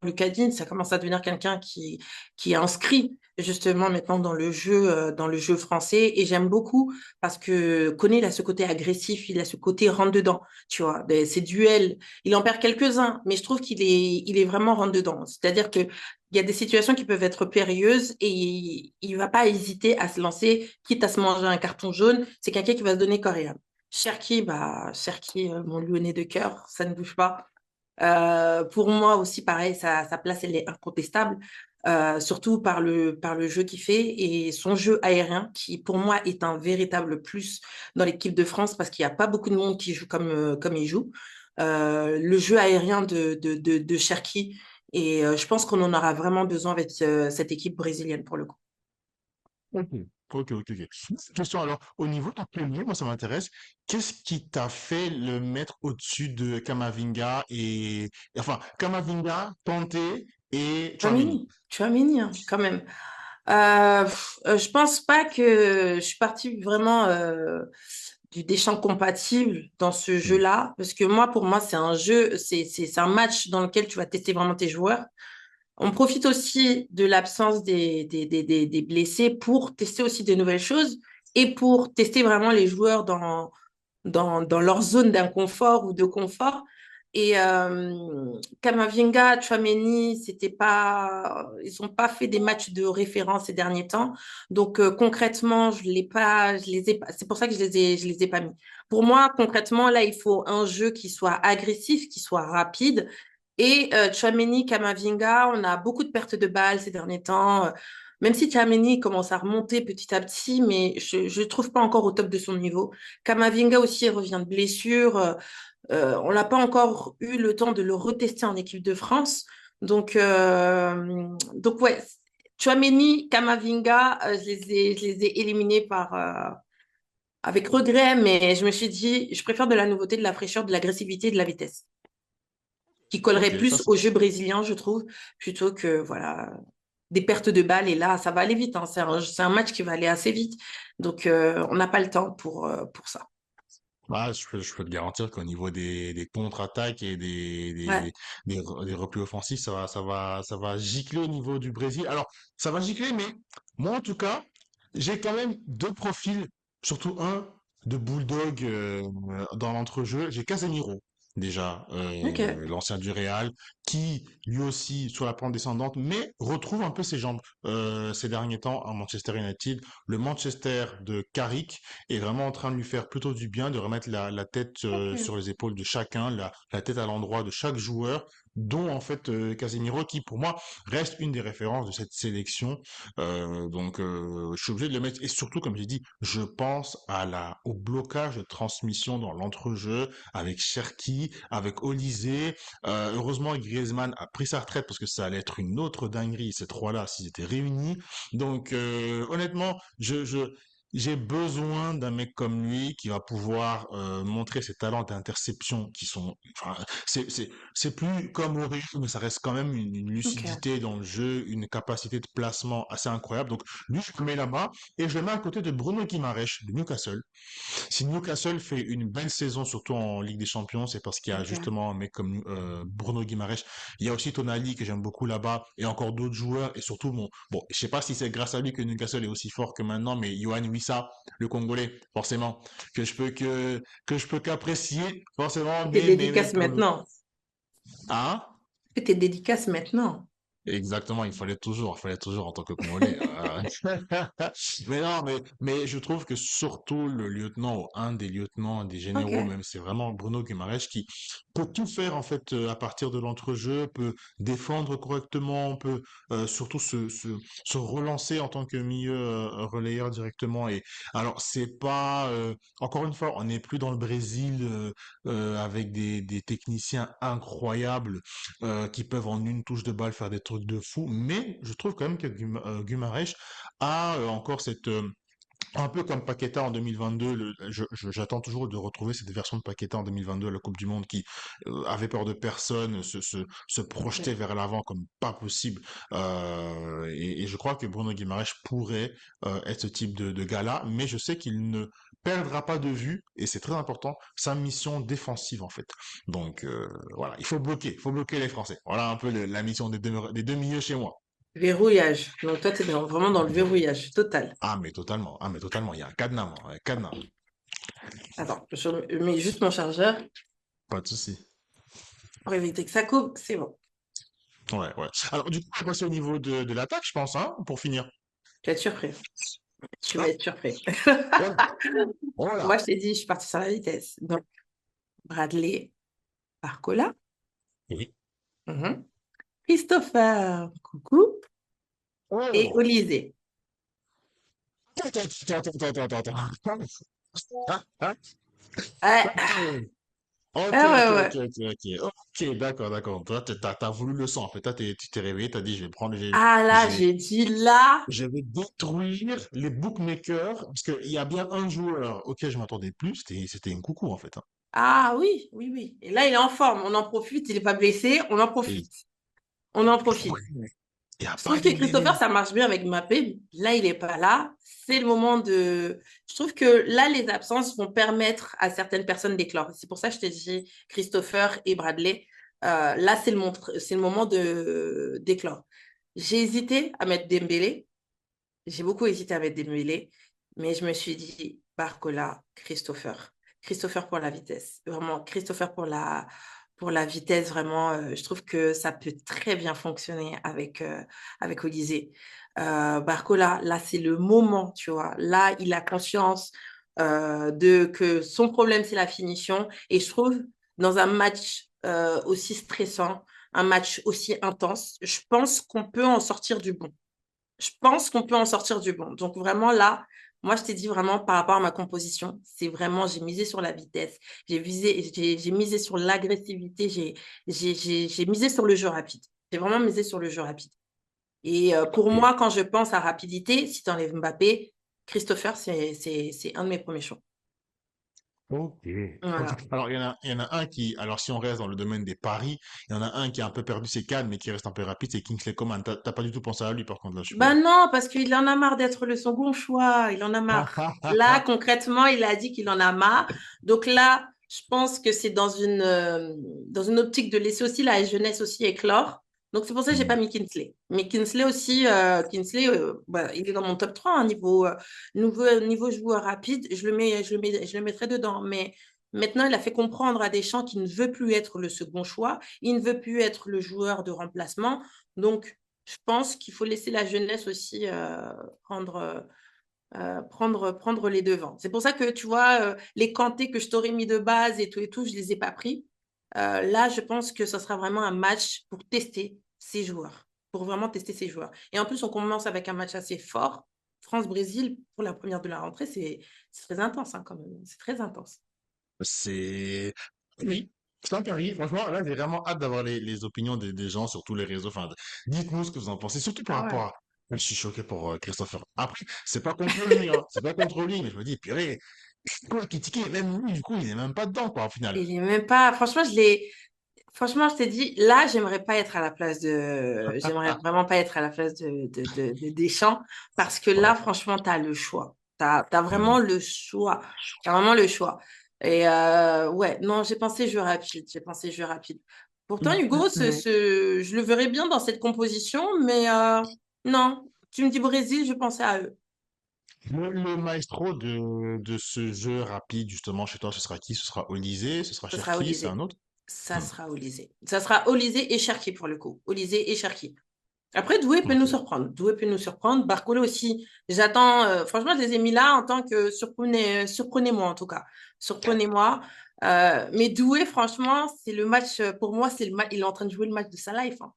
[SPEAKER 2] Lucadine, ça commence à devenir quelqu'un qui est inscrit justement maintenant dans le jeu français. Et j'aime beaucoup parce que Koné, il a ce côté agressif, il a ce côté rentre-dedans, tu vois. Ces duels, il en perd quelques-uns, mais je trouve il est vraiment rentre-dedans. C'est-à-dire que il y a des situations qui peuvent être périlleuses et il va pas hésiter à se lancer, quitte à se manger un carton jaune. C'est quelqu'un qui va se donner corps et âme. Cherki, Cherki, mon lyonnais de cœur, ça ne bouge pas. Pour moi aussi, pareil, sa place, elle est incontestable, surtout par le jeu qu'il fait et son jeu aérien, qui pour moi est un véritable plus dans l'équipe de France parce qu'il n'y a pas beaucoup de monde qui joue comme il joue. Le jeu aérien de Cherki, et je pense qu'on en aura vraiment besoin avec cette équipe brésilienne pour le coup.
[SPEAKER 1] Ok, ok. Question alors, au niveau de ton premier, moi ça m'intéresse, qu'est-ce qui t'a fait le mettre au-dessus de Kamavinga enfin, Kamavinga, Kanté et Tchouaméni?
[SPEAKER 2] Tchouaméni, hein, quand même. Je pense pas que je suis partie vraiment des champs compatibles dans ce
[SPEAKER 1] Hmm.
[SPEAKER 2] jeu-là, parce que moi, pour moi, c'est un jeu, c'est un match dans lequel tu vas tester vraiment tes joueurs. On profite aussi de l'absence des blessés pour tester aussi de nouvelles choses et pour tester vraiment les joueurs dans leur zone d'inconfort ou de confort. Et Kamavinga, Tchouaméni, c'était pas, ils n'ont pas fait des matchs de référence ces derniers temps. Donc concrètement, je les ai pas. C'est pour ça que je les ai pas mis. Pour moi, concrètement, là, il faut un jeu qui soit agressif, qui soit rapide. Et Tchouaméni, Kamavinga, on a beaucoup de pertes de balles ces derniers temps. Même si Tchouaméni commence à remonter petit à petit, mais je ne trouve pas encore au top de son niveau. Kamavinga aussi revient de blessure. On n'a pas encore eu le temps de le retester en équipe de France. Donc ouais, Tchouaméni, Kamavinga, je les ai éliminés avec regret, mais je me suis dit, je préfère de la nouveauté, de la fraîcheur, de l'agressivité et de la vitesse, qui
[SPEAKER 1] Ok,
[SPEAKER 2] collerait
[SPEAKER 1] ça
[SPEAKER 2] plus
[SPEAKER 1] c'est
[SPEAKER 2] au jeu brésilien, je trouve, plutôt que voilà des pertes de balles. Et là, ça va aller vite, hein. C'est un match qui va aller assez vite. Donc, on n'a pas le temps pour ça.
[SPEAKER 1] je peux te garantir qu'au niveau des contre-attaques et
[SPEAKER 2] Ouais.
[SPEAKER 1] des replis offensifs, ça va gicler au niveau du Brésil. Alors, ça va gicler, mais moi, en tout cas, j'ai quand même deux profils, surtout un de bulldog dans l'entrejeu. J'ai Casemiro, déjà,
[SPEAKER 2] Ok.
[SPEAKER 1] l'ancien du Real, qui lui aussi sur la pente descendante, mais retrouve un peu ses jambes ces derniers temps à Manchester United. Le Manchester de Carrick est vraiment en train de lui faire plutôt du bien, de remettre la tête
[SPEAKER 2] Ok.
[SPEAKER 1] sur les épaules de chacun, la tête à l'endroit de chaque joueur, dont en fait Casemiro, qui pour moi reste une des références de cette sélection. Je suis obligé de le mettre. Et surtout, comme j'ai dit, je pense au blocage de transmission dans l'entrejeu avec Cherki, avec Olysée. Heureusement, Griezmann a pris sa retraite parce que ça allait être une autre dinguerie, ces trois-là, s'ils étaient réunis. Donc, honnêtement, j'ai besoin d'un mec comme lui qui va pouvoir montrer ses talents d'interception qui sont, enfin, c'est plus comme Oriol, mais ça reste quand même une
[SPEAKER 2] Ok.
[SPEAKER 1] lucidité dans le jeu, une capacité de placement assez incroyable. Donc lui, je le mets là-bas et je le mets à côté de Bruno Guimaraes de Newcastle. Si Newcastle fait une belle saison, surtout en Ligue des Champions, c'est parce qu'il y a
[SPEAKER 2] Ok.
[SPEAKER 1] justement un mec comme Bruno Guimaraes. Il y a aussi Tonali que j'aime beaucoup là-bas et encore d'autres joueurs et surtout bon, je sais pas si c'est grâce à lui que Newcastle est aussi fort que maintenant, mais Yohan Wissa, le Congolais, forcément que je peux qu'apprécier forcément,
[SPEAKER 2] T'es
[SPEAKER 1] mais
[SPEAKER 2] dédicace
[SPEAKER 1] pour le
[SPEAKER 2] maintenant.
[SPEAKER 1] hein.
[SPEAKER 2] Que t'es dédicace maintenant.
[SPEAKER 1] Exactement, il fallait toujours en tant que Congolais. Mais non, mais je trouve que surtout le lieutenant, ou un des lieutenants, des généraux
[SPEAKER 2] Ok.
[SPEAKER 1] même, c'est vraiment Bruno Guimaraes qui peut tout faire en fait à partir de l'entrejeu, peut défendre correctement, peut surtout se relancer en tant que milieu relayeur directement. Et alors c'est pas encore une fois, on n'est plus dans le Brésil avec des techniciens incroyables qui peuvent en une touche de balle faire des trucs de fou. Mais je trouve quand même que Guimarães a encore cette un peu comme Paqueta en 2022, j'attends toujours de retrouver cette version de Paqueta en 2022 à la Coupe du Monde qui avait peur de personne, se projetait
[SPEAKER 2] Ouais.
[SPEAKER 1] vers l'avant comme pas possible. Et je crois que Bruno Guimaraes pourrait être ce type de gars-là, mais je sais qu'il ne perdra pas de vue, et c'est très important, sa mission défensive en fait. Donc voilà, il faut bloquer les Français. Voilà un peu la mission des deux milieux chez moi.
[SPEAKER 2] Verrouillage. Donc toi, vraiment dans le verrouillage total.
[SPEAKER 1] Ah mais totalement, il y a un cadenas, moi, un cadenas.
[SPEAKER 2] Attends, je mets juste mon chargeur
[SPEAKER 1] Pas de souci.
[SPEAKER 2] pour éviter que ça coupe. C'est bon.
[SPEAKER 1] Ouais, ouais. Alors, du coup, on va passer au niveau de l'attaque, je pense, hein, pour finir.
[SPEAKER 2] Tu vas être surpris. Tu vas
[SPEAKER 1] Ah,
[SPEAKER 2] être surpris.
[SPEAKER 1] voilà.
[SPEAKER 2] Moi,
[SPEAKER 1] Voilà.
[SPEAKER 2] je t'ai dit, je suis partie sur la vitesse. Donc, Bradley, Barcola,
[SPEAKER 1] Oui.
[SPEAKER 2] mhm, Christopher, coucou, et
[SPEAKER 1] Oh.
[SPEAKER 2] Olysée.
[SPEAKER 1] Attends. Ah, ah,
[SPEAKER 2] Ouais,
[SPEAKER 1] ok,
[SPEAKER 2] ah
[SPEAKER 1] ok,
[SPEAKER 2] ouais,
[SPEAKER 1] ok,
[SPEAKER 2] ouais.
[SPEAKER 1] ok, ok. Ok, d'accord, d'accord. Toi, t'as voulu le sang, en fait. Toi, tu t'es réveillé, t'as dit, je vais prendre,
[SPEAKER 2] Ah là,
[SPEAKER 1] je vais,
[SPEAKER 2] j'ai dit là.
[SPEAKER 1] je vais détruire les bookmakers, parce qu'il y a bien un joueur auquel je m'attendais plus, c'était un coucou, en fait, hein.
[SPEAKER 2] Ah oui, oui, oui. Et là, il est en forme. On en profite. Il n'est pas blessé. On en
[SPEAKER 1] Et,
[SPEAKER 2] profite. On en
[SPEAKER 1] ouais.
[SPEAKER 2] profite.
[SPEAKER 1] Il n'y a
[SPEAKER 2] Je
[SPEAKER 1] pas
[SPEAKER 2] trouve que Christopher,
[SPEAKER 1] Dembélé.
[SPEAKER 2] ça marche bien avec Mbappé. Là, il n'est pas là. C'est le moment de. Je trouve que là, les absences vont permettre à certaines personnes d'éclore. C'est pour ça que je t'ai dit Christopher et Bradley. Là, c'est le moment de d'éclore. J'ai hésité à mettre Dembélé. J'ai beaucoup hésité à mettre Dembélé, mais je me suis dit Barcola, Christopher. Christopher pour la vitesse. Vraiment, Christopher pour la vitesse, vraiment. Je trouve que ça peut très bien fonctionner avec Olysée. Barcola, là, c'est le moment, tu vois. Là, il a conscience de que son problème, c'est la finition. Et je trouve, dans un match aussi stressant, un match aussi intense, je pense qu'on peut en sortir du bon. Je pense qu'on peut en sortir du bon. Donc vraiment là, moi je t'ai dit vraiment par rapport à ma composition, c'est vraiment, j'ai misé sur la vitesse, j'ai misé sur l'agressivité, j'ai misé sur le jeu rapide. J'ai vraiment misé sur le jeu rapide. Et pour moi, quand je pense à rapidité, si tu enlèves Mbappé, Christopher, c'est un de mes premiers choix.
[SPEAKER 1] Ok. Ok.
[SPEAKER 2] Voilà.
[SPEAKER 1] Alors, il y en a un qui, alors si on reste dans le domaine des paris, il y en a un qui a un peu perdu ses cannes, mais qui reste un peu rapide, c'est Kingsley Coman. T'as pas du tout pensé à lui, par contre, là, je
[SPEAKER 2] Ben
[SPEAKER 1] suppose.
[SPEAKER 2] non, parce qu'il en a marre d'être le second choix. Il en a marre. Là, concrètement, il a dit qu'il en a marre. Donc là, je pense que c'est dans une optique de laisser aussi la jeunesse aussi éclore. Donc c'est pour ça que j'ai pas
[SPEAKER 1] Hmm.
[SPEAKER 2] mis Kinsley. Mais Kinsley aussi, Kinsley, bah, il est dans mon top 3 hein, niveau joueur rapide. Je le mettrai dedans. Mais maintenant, il a fait comprendre à Deschamps qu'il ne veut plus être le second choix. Il ne veut plus être le joueur de remplacement. Donc, je pense qu'il faut laisser la jeunesse aussi prendre les devants. C'est pour ça que, tu vois, les Kanté que je t'aurais mis de base et tout, je ne les ai pas pris. Là, je pense que ce sera vraiment un match pour tester ces joueurs, pour vraiment tester ces joueurs. Et en plus, on commence avec un match assez fort. France-Brésil, pour la première de la rentrée, c'est très intense hein, quand même. C'est très intense.
[SPEAKER 1] C'est, oui, c'est un pari. Franchement, là, j'ai vraiment hâte d'avoir les opinions des gens sur tous les réseaux. Enfin, dites-nous ce que vous en pensez, surtout par
[SPEAKER 2] Ah
[SPEAKER 1] rapport
[SPEAKER 2] ouais.
[SPEAKER 1] Je suis choqué pour Christopher. Après, c'est pas contre lui, hein. C'est pas contre lui, mais je me dis, purée, quoi, Kitiki, même lui, du coup, il est même pas dedans, quoi, au final.
[SPEAKER 2] Il est même pas. Franchement, Franchement, je t'ai dit, là, j'aimerais pas être à la place de. J'aimerais vraiment pas être à la place de Deschamps parce que là,
[SPEAKER 1] Ouais.
[SPEAKER 2] franchement, tu as le choix. T'as vraiment
[SPEAKER 1] Mhm.
[SPEAKER 2] le choix. T'as vraiment le choix. Et ouais, non, j'ai pensé jeu rapide. J'ai pensé jeu rapide. Pourtant, Hugo, je le verrais bien dans cette composition, mais non. Tu me dis Brésil, je pensais à eux.
[SPEAKER 1] Le maestro de ce jeu rapide, justement, chez toi, ce sera qui? Ce sera Olysée, ce sera
[SPEAKER 2] Ça sera
[SPEAKER 1] Cherki, c'est un
[SPEAKER 2] Olysée.
[SPEAKER 1] autre?
[SPEAKER 2] Ça
[SPEAKER 1] Hmm.
[SPEAKER 2] sera Olysée. Ça sera Olysée et Cherki pour le coup. Olysée et Cherki. Après, Doué peut nous
[SPEAKER 1] Ok.
[SPEAKER 2] surprendre. Doué peut nous surprendre. Barcola aussi. J'attends. Franchement, je les ai mis là en tant que surprenez-moi en tout cas. Surprenez-moi. Mais Doué, franchement, c'est le match. Pour moi, c'est le match. Il est en train de jouer le match de sa life, hein.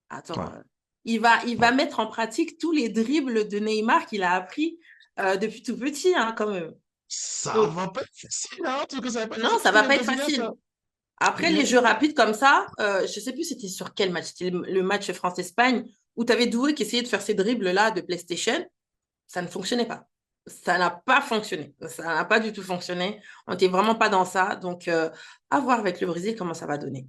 [SPEAKER 2] Attends.
[SPEAKER 1] Ouais.
[SPEAKER 2] Il va
[SPEAKER 1] Ouais.
[SPEAKER 2] mettre en pratique tous les dribbles de Neymar qu'il a appris depuis tout petit, hein, quand même.
[SPEAKER 1] Ça
[SPEAKER 2] Donc,
[SPEAKER 1] va pas être facile, hein, en tout cas, ça va pas être
[SPEAKER 2] non,
[SPEAKER 1] facile
[SPEAKER 2] ça
[SPEAKER 1] contre
[SPEAKER 2] va
[SPEAKER 1] les
[SPEAKER 2] pas être
[SPEAKER 1] Brésiliens, ça.
[SPEAKER 2] facile. Après, les jeux rapides comme ça, je sais plus c'était sur quel match. C'était le match France-Espagne où tu avais Doué qui essayait de faire ces dribbles-là de PlayStation. Ça ne fonctionnait pas. Ça n'a pas fonctionné. Ça n'a pas du tout fonctionné. On n'était vraiment pas dans ça. Donc, à voir avec le Brésil comment ça va donner.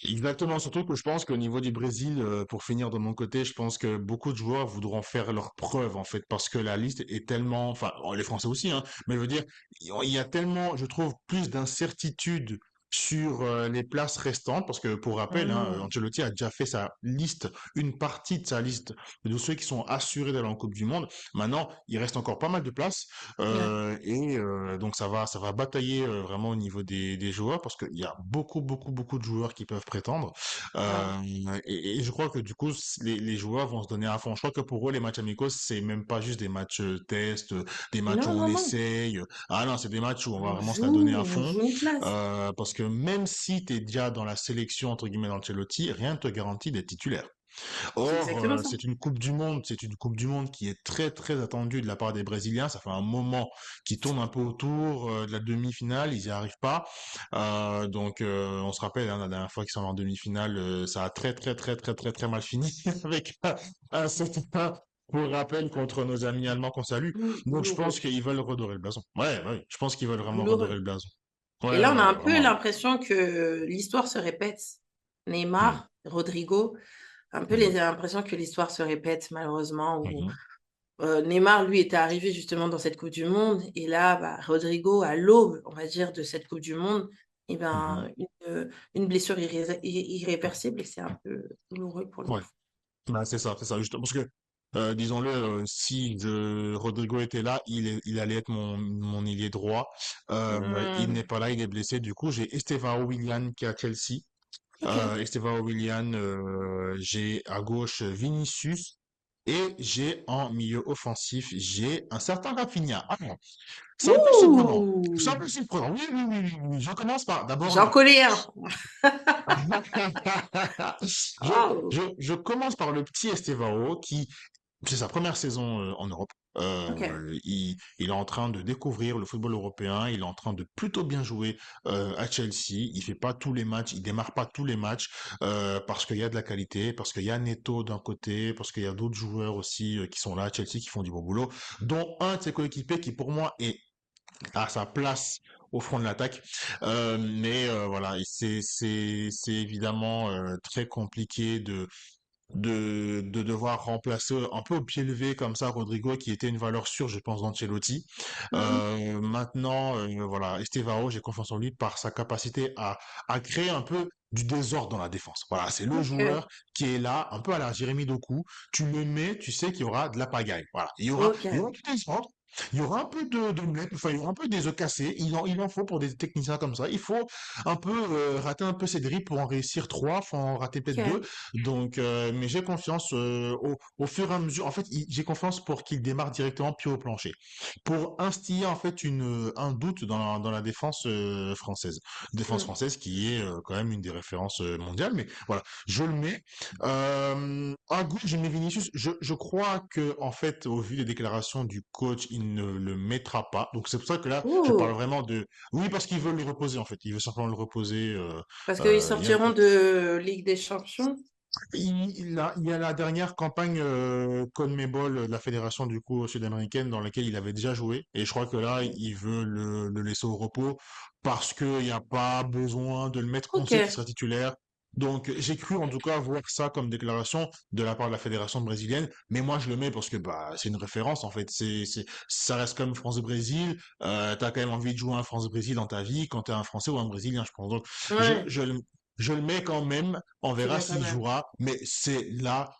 [SPEAKER 1] Exactement, surtout que je pense qu'au niveau du Brésil, pour finir de mon côté, je pense que beaucoup de joueurs voudront faire leurs preuves en fait, parce que la liste est tellement, enfin les Français aussi, hein, mais je veux dire, il y a tellement, je trouve, plus d'incertitudes sur les places restantes, parce que pour rappel, hein,
[SPEAKER 2] Hmm.
[SPEAKER 1] Ancelotti a déjà fait sa liste, une partie de sa liste de ceux qui sont assurés d'aller en Coupe du Monde. Maintenant, il reste encore pas mal de places,
[SPEAKER 2] Ouais.
[SPEAKER 1] donc ça va batailler vraiment au niveau des joueurs parce qu'il y a beaucoup, beaucoup, beaucoup de joueurs qui peuvent prétendre.
[SPEAKER 2] Ouais.
[SPEAKER 1] Euh, et je crois que du coup, les joueurs vont se donner à fond. Je crois que pour eux, les matchs amicaux, c'est même pas juste des matchs test, des matchs où
[SPEAKER 2] Non,
[SPEAKER 1] on
[SPEAKER 2] non, non.
[SPEAKER 1] essaye. Ah non, c'est des matchs où on va vraiment se la donner à
[SPEAKER 2] On
[SPEAKER 1] fond.
[SPEAKER 2] joue une place.
[SPEAKER 1] Parce que même si tu es déjà dans la sélection, entre guillemets, d'Ancelotti, rien ne te garantit d'être titulaire.
[SPEAKER 2] C'est
[SPEAKER 1] Or,
[SPEAKER 2] exactement ça.
[SPEAKER 1] c'est une coupe du monde qui est très très attendue de la part des Brésiliens. Ça fait un moment qu'ils tournent un peu autour de la demi-finale, ils n'y arrivent pas. Donc, on se rappelle hein, la dernière fois qu'ils sont en demi-finale, ça a très très très très très très mal fini avec un 7-1 pour rappel contre nos amis allemands qu'on salue. Donc, je
[SPEAKER 2] Douloureux.
[SPEAKER 1] pense qu'ils veulent redorer le blason. Ouais, ouais, je pense qu'ils veulent vraiment redorer
[SPEAKER 2] Douloureux.
[SPEAKER 1] le blason. Ouais,
[SPEAKER 2] Et là, on a
[SPEAKER 1] ouais,
[SPEAKER 2] un
[SPEAKER 1] ouais,
[SPEAKER 2] peu
[SPEAKER 1] vraiment.
[SPEAKER 2] l'impression que l'histoire se répète.
[SPEAKER 1] Hmm,
[SPEAKER 2] Neymar, Rodrigo, un peu
[SPEAKER 1] hmm,
[SPEAKER 2] l'impression que l'histoire se répète, malheureusement, où
[SPEAKER 1] mhm,
[SPEAKER 2] Neymar, lui, était arrivé justement dans cette Coupe du Monde. Et là, bah, Rodrigo, à l'aube, on va dire, de cette Coupe du Monde, et
[SPEAKER 1] mhm.
[SPEAKER 2] ben, une blessure irréversible. Et c'est un peu douloureux pour lui.
[SPEAKER 1] Ouais. Bah, c'est ça, juste parce que, disons-le, si Rodrigo était là, il allait être mon ailier droit. Il n'est
[SPEAKER 2] Hmm.
[SPEAKER 1] pas là, il est blessé. Du coup, j'ai Estevao Willian qui est à Chelsea.
[SPEAKER 2] Ok.
[SPEAKER 1] Estevao Willian, j'ai à gauche Vinicius. Et j'ai en milieu offensif, j'ai un certain Rafinha. Ah, c'est un peu surprenant. C'est un
[SPEAKER 2] Ouh!
[SPEAKER 1] peu surprenant. Oui, oui, oui, oui, oui. Je commence par d'abord
[SPEAKER 2] J'en connais un.
[SPEAKER 1] je,
[SPEAKER 2] Oh,
[SPEAKER 1] je commence par le petit Estevao qui, c'est sa première saison en Europe.
[SPEAKER 2] ok.
[SPEAKER 1] Il est en train de découvrir le football européen. Il est en train de plutôt bien jouer à Chelsea. Il fait pas tous les matchs, il démarre pas tous les matchs parce qu'il y a de la qualité, parce qu'il y a Neto d'un côté, parce qu'il y a d'autres joueurs aussi qui sont là à Chelsea qui font du bon boulot, dont un de ses coéquipiers qui pour moi est à sa place au front de l'attaque. Mais voilà, et c'est évidemment très compliqué de devoir remplacer un peu au pied levé comme ça Rodrigo qui était une valeur sûre je pense d'Ancelotti.
[SPEAKER 2] Hmm.
[SPEAKER 1] Maintenant voilà Estevao j'ai confiance en lui par sa capacité à créer un peu du désordre dans la défense. Voilà, c'est le
[SPEAKER 2] Ok.
[SPEAKER 1] joueur qui est là, un peu à la Jérémy Doku. Tu le mets, tu sais qu'il y aura de la pagaille. Voilà, il y aura
[SPEAKER 2] Ok.
[SPEAKER 1] du désordre. Il y aura un peu de miettes, enfin, il y aura un peu des œufs cassés. Il en faut pour des techniciens comme ça. Il faut un peu rater un peu ses dribbles pour en réussir trois, faut en rater peut-être deux.
[SPEAKER 2] Ok.
[SPEAKER 1] Donc, mais j'ai confiance au fur et à mesure. En fait, j'ai confiance pour qu'il démarre directement pied au plancher, pour instiller en fait un doute dans la défense
[SPEAKER 2] Hmm.
[SPEAKER 1] française qui est quand même une des références mondiales. Mais voilà, je le mets. À gauche, je mets Vinicius. Je crois que en fait, au vu des déclarations du coach, il ne le mettra pas. Donc c'est pour ça que là, je parle
[SPEAKER 2] Ouh.
[SPEAKER 1] vraiment de. Oui, parce qu'il veut le reposer en fait. Il veut simplement le reposer.
[SPEAKER 2] Parce qu'ils
[SPEAKER 1] Il y a
[SPEAKER 2] sortiront de Ligue des Champions.
[SPEAKER 1] Il y a la dernière campagne CONMEBOL de la fédération du coup sud-américaine dans laquelle il avait déjà joué et je crois que là il veut le laisser au repos parce qu'il n'y a pas besoin de le mettre. On
[SPEAKER 2] Ok.
[SPEAKER 1] sait qu'il sera titulaire. Donc j'ai cru en tout cas voir ça comme déclaration de la part de la fédération brésilienne, mais moi je le mets parce que bah c'est une référence en fait. Ça reste comme France-Brésil. T'as quand même envie de jouer un France-Brésil dans ta vie quand t'es un Français ou un Brésilien, je pense. Donc je,
[SPEAKER 2] Ouais,
[SPEAKER 1] je, le- je le mets quand même. On
[SPEAKER 2] tu
[SPEAKER 1] verra
[SPEAKER 2] mets quand
[SPEAKER 1] s'il
[SPEAKER 2] même.
[SPEAKER 1] jouera, mais c'est la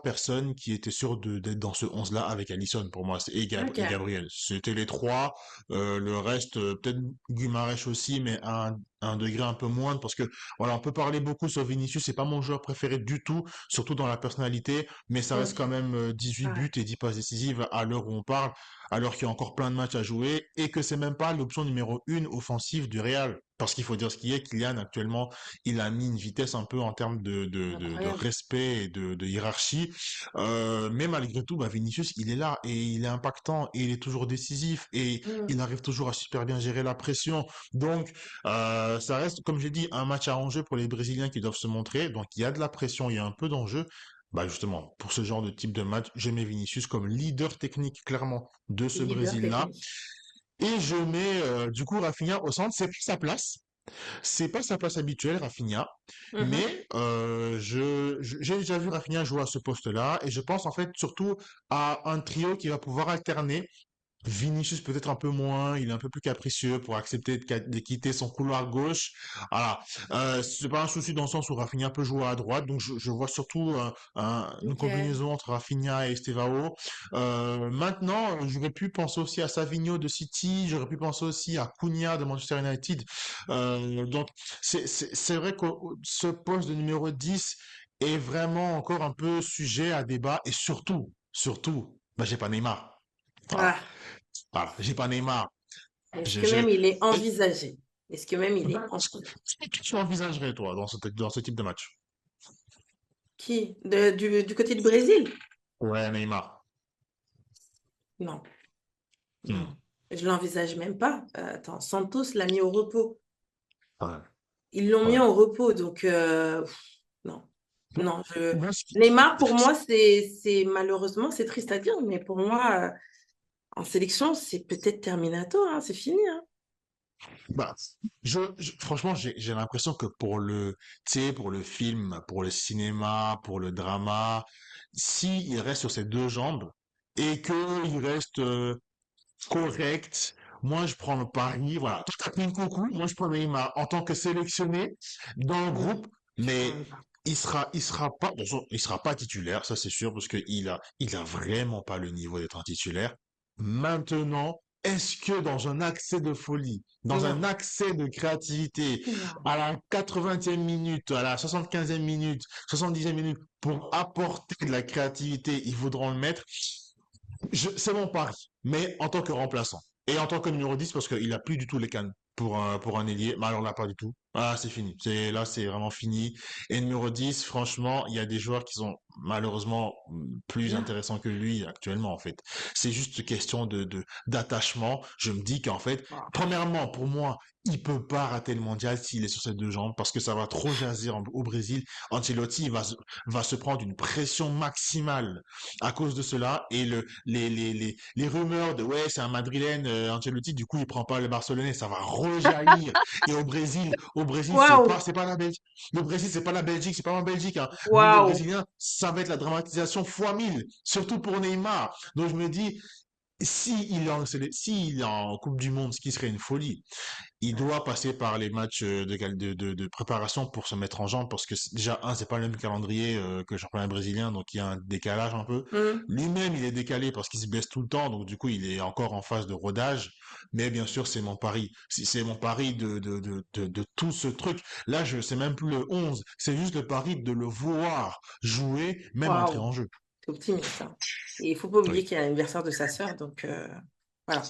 [SPEAKER 1] personne qui était sûre d'être dans ce 11-là avec Allison pour moi, et
[SPEAKER 2] Ok.
[SPEAKER 1] Gabriel. C'était les trois. Le reste, peut-être Guimarães aussi, mais un degré un peu moindre parce que voilà, on peut parler beaucoup sur Vinicius, c'est pas mon joueur préféré du tout, surtout dans la personnalité, mais ça reste quand
[SPEAKER 2] Ok.
[SPEAKER 1] même 18
[SPEAKER 2] Ouais.
[SPEAKER 1] buts et 10 passes décisives à l'heure où on parle, alors qu'il y a encore plein de matchs à jouer et que c'est même pas l'option numéro une offensive du Real. Parce qu'il faut dire ce qui est, Kylian actuellement, il a mis une vitesse un peu en termes de
[SPEAKER 2] Incroyable.
[SPEAKER 1] respect et de hiérarchie. Mais malgré tout, bah, Vinicius, il est là et il est impactant et il est toujours décisif et
[SPEAKER 2] Mm.
[SPEAKER 1] il arrive toujours à super bien gérer la pression. Donc, ça reste, comme j'ai dit, un match à enjeu pour les Brésiliens qui doivent se montrer. Donc, il y a de la pression, il y a un peu d'enjeu. Bah justement, pour ce genre de type de match, je mets Vinicius comme leader technique clairement de ce
[SPEAKER 2] Leader
[SPEAKER 1] Brésil-là.
[SPEAKER 2] technique.
[SPEAKER 1] Et je mets du coup Rafinha au centre. C'est pas sa place. C'est pas sa place habituelle, Rafinha.
[SPEAKER 2] Mhm.
[SPEAKER 1] Mais j'ai déjà vu Rafinha jouer à ce poste-là. Et je pense en fait surtout à un trio qui va pouvoir alterner. Vinicius peut-être un peu moins, il est un peu plus capricieux pour accepter de quitter son couloir gauche. Voilà, c'est pas un souci dans le sens où Rafinha peut jouer à droite, donc je vois surtout une
[SPEAKER 2] Ok.
[SPEAKER 1] combinaison entre Rafinha et Estevao. Maintenant, j'aurais pu penser aussi à Savigno de City, j'aurais pu penser aussi à Cunha de Manchester United. Donc c'est vrai que ce poste de numéro 10 est vraiment encore un peu sujet à débat et surtout, bah, j'ai pas Neymar. Voilà.
[SPEAKER 2] Ah.
[SPEAKER 1] Voilà, j'ai pas Neymar.
[SPEAKER 2] Est-ce
[SPEAKER 1] Je,
[SPEAKER 2] que
[SPEAKER 1] je...
[SPEAKER 2] même il est
[SPEAKER 1] Et-
[SPEAKER 2] envisagé? Est-ce que même il est
[SPEAKER 1] Qu'est-ce que tu envisagerais, toi, dans ce type de match?
[SPEAKER 2] qui? Du côté du Brésil?
[SPEAKER 1] Ouais, Neymar.
[SPEAKER 2] Non,
[SPEAKER 1] Hmm.
[SPEAKER 2] non. Je l'envisage même pas. Attends, Santos l'a mis au repos.
[SPEAKER 1] Ouais,
[SPEAKER 2] Ils l'ont mis
[SPEAKER 1] ouais.
[SPEAKER 2] au repos, donc non. Non,
[SPEAKER 1] Moi,
[SPEAKER 2] Neymar, pour moi, malheureusement, c'est triste à dire, mais pour moi, en sélection, c'est peut-être Terminator, hein, c'est fini, hein.
[SPEAKER 1] bah, franchement, j'ai l'impression que tu sais, pour le film, pour le cinéma, pour le drama, si il reste sur ses deux jambes et que il reste correct, moi, je prends le pari. Voilà. Toi, t'as pris une coucou. Moi, je prends Neymar en tant que sélectionné dans le
[SPEAKER 2] Non,
[SPEAKER 1] groupe,
[SPEAKER 2] je prends
[SPEAKER 1] mais
[SPEAKER 2] même pas.
[SPEAKER 1] il sera pas, de toute façon, il sera pas titulaire, ça c'est sûr, parce que il a vraiment pas le niveau d'être un titulaire. Maintenant, est-ce que dans un accès de folie, dans un
[SPEAKER 2] Non,
[SPEAKER 1] accès de créativité,
[SPEAKER 2] non.
[SPEAKER 1] à la 80e minute, à la 75e minute, 70e minute, pour apporter de la créativité, ils voudront le mettre? C'est mon pari, mais en tant que remplaçant. Et en tant que numéro 10, parce qu'il a plus du tout les cannes pour un ailier. Mais alors là, pas du tout. Ah, c'est fini. Là, c'est vraiment fini. Et numéro 10, franchement, il y a des joueurs qui sont malheureusement plus
[SPEAKER 2] Bien.
[SPEAKER 1] intéressants que lui actuellement, en fait. C'est juste question d'attachement. Je me dis qu'en fait,
[SPEAKER 2] Bon.
[SPEAKER 1] premièrement, pour moi, il peut pas rater le mondial s'il est sur ses deux jambes parce que ça va trop jaser au Brésil. Ancelotti va se prendre une pression maximale à cause de cela et les rumeurs de ouais c'est un Madrilène Ancelotti du coup il prend pas le Barcelonais ça va rejaillir et au Brésil
[SPEAKER 2] Waouh!
[SPEAKER 1] c'est pas la Belgique le Brésil c'est pas la Belgique c'est pas en Belgique hein. Nous les
[SPEAKER 2] Waouh!
[SPEAKER 1] Brésiliens ça va être la dramatisation fois 1000 surtout pour Neymar donc je me dis si il est en Coupe du Monde ce qui serait une folie il doit passer par les matchs de préparation pour se mettre en jambe parce que déjà, c'est pas le même calendrier que le championnat brésilien, donc il y a un décalage un peu.
[SPEAKER 2] Hmm.
[SPEAKER 1] Lui-même, il est décalé parce qu'il se blesse tout le temps, donc du coup, il est encore en phase de rodage. Mais bien sûr, c'est mon pari. C'est mon pari de tout ce truc. Là, je sais même plus le 11. C'est juste le pari de le voir jouer, même entrer
[SPEAKER 2] Waouh!
[SPEAKER 1] en jeu.
[SPEAKER 2] C'est optimiste, hein. Et il faut pas oublier
[SPEAKER 1] Oui.
[SPEAKER 2] qu'il y a l'anniversaire de sa sœur, donc voilà.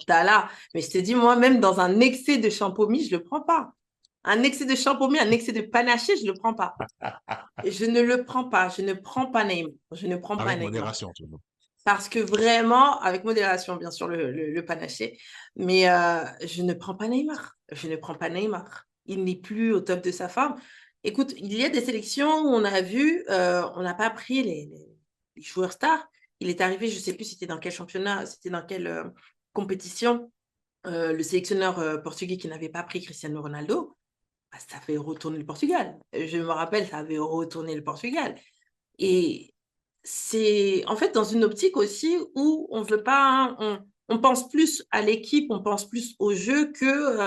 [SPEAKER 2] T'as là. Mais je te dis, moi, même dans un excès de champomis, je le prends pas. Un excès de champomis, un excès de panaché, je le prends pas. Je ne le prends pas. Je ne prends pas Neymar. Je ne prends pas
[SPEAKER 1] Avec
[SPEAKER 2] Neymar.
[SPEAKER 1] modération, tout le monde.
[SPEAKER 2] Parce que vraiment, avec modération, bien sûr, le panaché, mais je ne prends pas Neymar. Je ne prends pas Neymar. Il n'est plus au top de sa forme. Écoute, il y a des sélections où on a vu, on n'a pas pris les joueurs stars. Il est arrivé, je ne sais plus c'était dans quel championnat, c'était dans quelle compétition, le sélectionneur portugais qui n'avait pas pris Cristiano Ronaldo, bah, ça fait retourner le Portugal. Je me rappelle, ça avait retourné le Portugal. Et c'est en fait dans une optique aussi où on veut pas, on pense plus à l'équipe, on pense plus au jeu que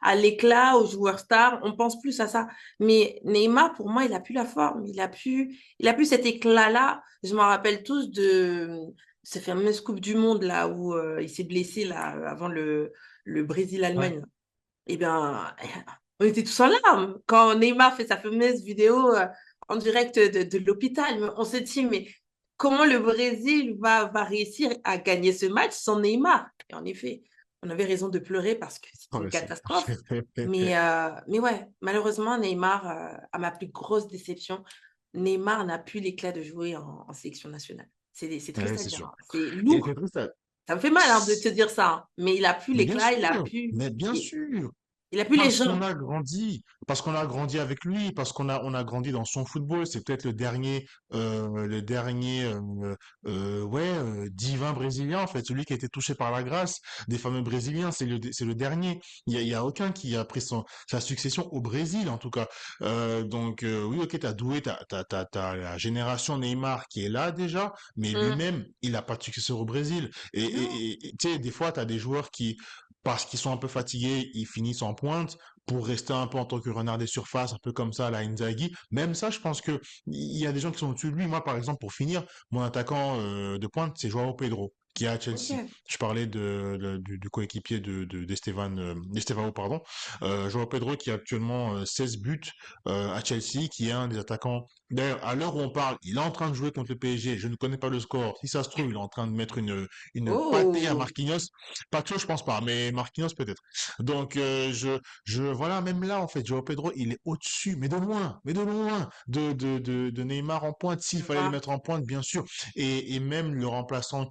[SPEAKER 2] à l'éclat, aux joueurs stars, on pense plus à ça. Mais Neymar, pour moi, il a plus la forme, il a plus cet éclat-là. Je me rappelle tous de cette fameuse Coupe du Monde là où il s'est blessé là avant le
[SPEAKER 1] Ouais.
[SPEAKER 2] Brésil-Allemagne. Eh bien, on était tous en larmes quand Neymar fait sa fameuse vidéo en direct de l'hôpital. On s'est dit, mais comment le Brésil va réussir à gagner ce match sans Neymar? Et en effet, on avait raison de pleurer parce que
[SPEAKER 1] Ah
[SPEAKER 2] c'était une
[SPEAKER 1] ouais, c'est-
[SPEAKER 2] catastrophe. Mais ouais, malheureusement, Neymar, à ma plus grosse déception, Neymar n'a plus l'éclat de jouer en sélection nationale. C'est
[SPEAKER 1] Ouais,
[SPEAKER 2] triste à
[SPEAKER 1] c'est
[SPEAKER 2] dire,
[SPEAKER 1] sûr.
[SPEAKER 2] hein. C'est
[SPEAKER 1] Et
[SPEAKER 2] lourd.
[SPEAKER 1] c'est triste.
[SPEAKER 2] Ça me fait mal hein, de te dire ça, hein. Mais il a plus l'éclat,
[SPEAKER 1] Mais bien sûr.
[SPEAKER 2] il a plus les
[SPEAKER 1] Parce qu'on
[SPEAKER 2] jambes.
[SPEAKER 1] a grandi, parce qu'on a grandi avec lui, parce qu'on a grandi dans son football. C'est peut-être le dernier divin brésilien en fait, celui qui a été touché par la grâce des fameux Brésiliens. C'est le dernier. Il y a aucun qui a pris sa succession au Brésil en tout cas. Donc oui, ok, t'as doué, t'as la génération Neymar qui est là déjà, mais
[SPEAKER 2] Hum.
[SPEAKER 1] lui-même, il a pas de successeur au Brésil. Et
[SPEAKER 2] Non,
[SPEAKER 1] tu sais, des fois, t'as des joueurs qui parce qu'ils sont un peu fatigués, ils finissent en pointe pour rester un peu en tant que renard des surfaces, un peu comme ça, la Inzaghi. Même ça, je pense que il y a des gens qui sont au-dessus de lui. Moi, par exemple, pour finir, mon attaquant de pointe, c'est Joao Pedro, qui est à Chelsea.
[SPEAKER 2] ok.
[SPEAKER 1] Je parlais du coéquipier d'Estevao, pardon. Joao Pedro qui a actuellement 16 buts à Chelsea, qui est un des attaquants. D'ailleurs, à l'heure où on parle, il est en train de jouer contre le PSG. Je ne connais pas le score. Si ça se trouve, il est en train de mettre une pâtée à
[SPEAKER 2] Oh,
[SPEAKER 1] Marquinhos. Pacho, je pense pas, mais Marquinhos peut-être. Donc, voilà, même là, en fait, Joao Pedro, il est au-dessus, mais de loin, de Neymar en pointe,
[SPEAKER 2] je
[SPEAKER 1] s'il fallait le
[SPEAKER 2] vois.
[SPEAKER 1] mettre en pointe, bien sûr. Et même le remplaçant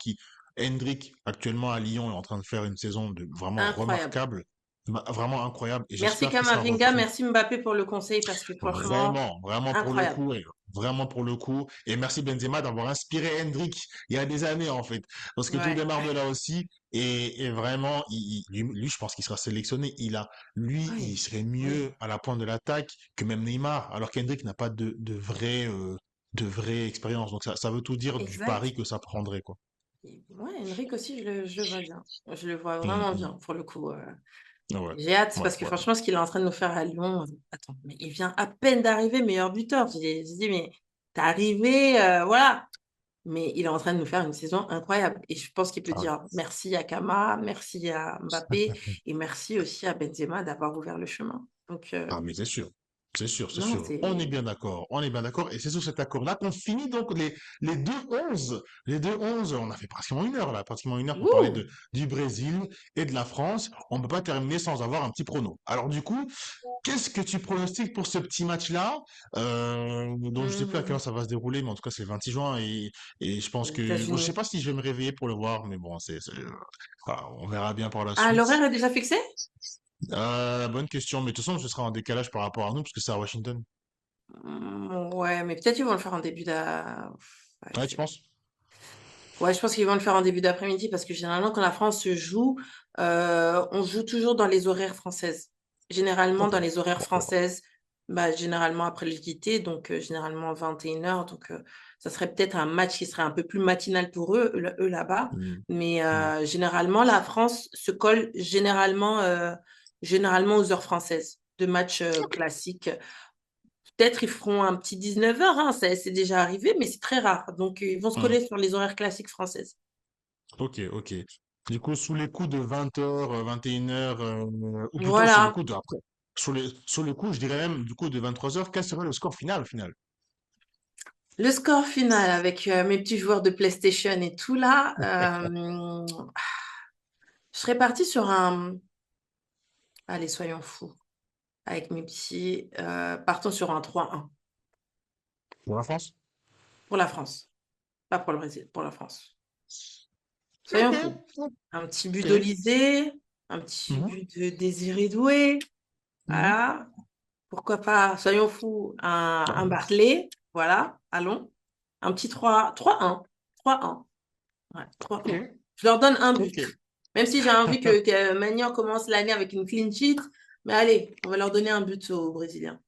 [SPEAKER 1] Hendrick, actuellement à Lyon, est en train de faire une saison vraiment
[SPEAKER 2] Incroyable.
[SPEAKER 1] remarquable, vraiment incroyable, et
[SPEAKER 2] Merci
[SPEAKER 1] j'espère qu'il sera
[SPEAKER 2] Kamavinga,
[SPEAKER 1] repris.
[SPEAKER 2] merci Mbappé pour le conseil parce que franchement,
[SPEAKER 1] Vraiment, vraiment pour le
[SPEAKER 2] incroyable.
[SPEAKER 1] coup, vraiment pour le coup. Et merci Benzema d'avoir inspiré Hendrick il y a des années en fait, parce que tout
[SPEAKER 2] Ouais,
[SPEAKER 1] démarre de là aussi. Et vraiment, lui, je pense qu'il sera sélectionné. Lui, il
[SPEAKER 2] oui,
[SPEAKER 1] serait
[SPEAKER 2] oui,
[SPEAKER 1] mieux à la pointe de l'attaque que même Neymar, alors qu'Hendrick n'a pas de vraie expérience. Donc ça veut tout dire du
[SPEAKER 2] exact.
[SPEAKER 1] pari que ça prendrait quoi.
[SPEAKER 2] Et ouais, Enric aussi, je le vois bien. Je le vois
[SPEAKER 1] Mm,
[SPEAKER 2] vraiment
[SPEAKER 1] mm.
[SPEAKER 2] bien pour le coup.
[SPEAKER 1] Ouais,
[SPEAKER 2] J'ai hâte
[SPEAKER 1] ouais,
[SPEAKER 2] parce que
[SPEAKER 1] ouais.
[SPEAKER 2] franchement, ce qu'il est en train de nous faire à Lyon, attends, mais il vient à peine d'arriver meilleur buteur. J'ai dit, mais t'es arrivé, voilà. Mais il est en train de nous faire une saison incroyable. Et je pense qu'il peut
[SPEAKER 1] Ah, ouais.
[SPEAKER 2] dire merci à Kama, merci à Mbappé et merci aussi à Benzema d'avoir ouvert le chemin. Donc,
[SPEAKER 1] Ah, mais c'est sûr. C'est sûr, c'est
[SPEAKER 2] non,
[SPEAKER 1] sûr. On est
[SPEAKER 2] c'est...
[SPEAKER 1] bien d'accord. On est bien d'accord. Et c'est sur cet accord-là qu'on finit donc les deux 11. Les deux 11, on a fait pratiquement une heure là, pratiquement une heure pour parler
[SPEAKER 2] Wouh!
[SPEAKER 1] du Brésil et de la France. On ne peut pas terminer sans avoir un petit prono. Alors du coup, qu'est-ce que tu pronostiques pour ce petit match-là? Donc je sais plus à quelle
[SPEAKER 2] Hmm,
[SPEAKER 1] heure ça va se dérouler, mais en tout cas c'est le 26 juin et je pense
[SPEAKER 2] les
[SPEAKER 1] que bon, je sais
[SPEAKER 2] États-Unis.
[SPEAKER 1] pas si je vais me réveiller pour le voir, mais bon, voilà, on verra bien par la
[SPEAKER 2] Ah,
[SPEAKER 1] suite.
[SPEAKER 2] l'horaire est déjà fixé?
[SPEAKER 1] Bonne question, mais de toute façon ce sera en décalage par rapport à nous parce que c'est à Washington.
[SPEAKER 2] Ouais, mais peut-être qu'ils vont le faire en début Ouais,
[SPEAKER 1] Ouais, tu penses?
[SPEAKER 2] ouais, je pense qu'ils vont le faire en début d'après-midi parce que généralement, quand la France se joue, on joue toujours dans les horaires françaises. Généralement, dans
[SPEAKER 1] D'accord.
[SPEAKER 2] les horaires
[SPEAKER 1] D'accord.
[SPEAKER 2] françaises, bah, généralement après le JT, donc généralement 21h. Donc, ça serait peut-être un match qui serait un peu plus matinal pour eux là-bas.
[SPEAKER 1] Hmm.
[SPEAKER 2] Mais
[SPEAKER 1] Hmm.
[SPEAKER 2] généralement, la France se colle généralement aux heures françaises de matchs classiques. Peut-être ils feront un petit 19h, hein, c'est déjà arrivé, mais c'est très rare. Donc, ils vont se
[SPEAKER 1] Hmm.
[SPEAKER 2] coller sur les horaires classiques françaises.
[SPEAKER 1] Ok, ok. Du coup, sous les coups de 20h, 21h, ou plutôt sur les
[SPEAKER 2] Voilà.
[SPEAKER 1] coups de après. Sur le coup, je dirais même du coup de 23h, quel serait le score final au final?
[SPEAKER 2] Le score final avec mes petits joueurs de PlayStation et tout là, je serais partie sur un... Allez, soyons fous. Avec mes petits, partons sur un 3-1
[SPEAKER 1] Pour la France?
[SPEAKER 2] pour la France. Pas pour le Brésil, pour la France. Soyons fous.
[SPEAKER 1] Ok.
[SPEAKER 2] Un petit but
[SPEAKER 1] Ok.
[SPEAKER 2] d'Olysée, un petit
[SPEAKER 1] Mhm.
[SPEAKER 2] but de Désiré Doué.
[SPEAKER 1] Mhm.
[SPEAKER 2] Voilà. Pourquoi pas, soyons fous, un Barclay, voilà, allons. Un petit 3-1. 3-1. Ouais, 3-1.
[SPEAKER 1] Ok,
[SPEAKER 2] Je leur donne un but.
[SPEAKER 1] ok.
[SPEAKER 2] Même si j'ai envie que Maignan commence l'année avec une clean sheet, mais allez, on va leur donner un but aux Brésiliens.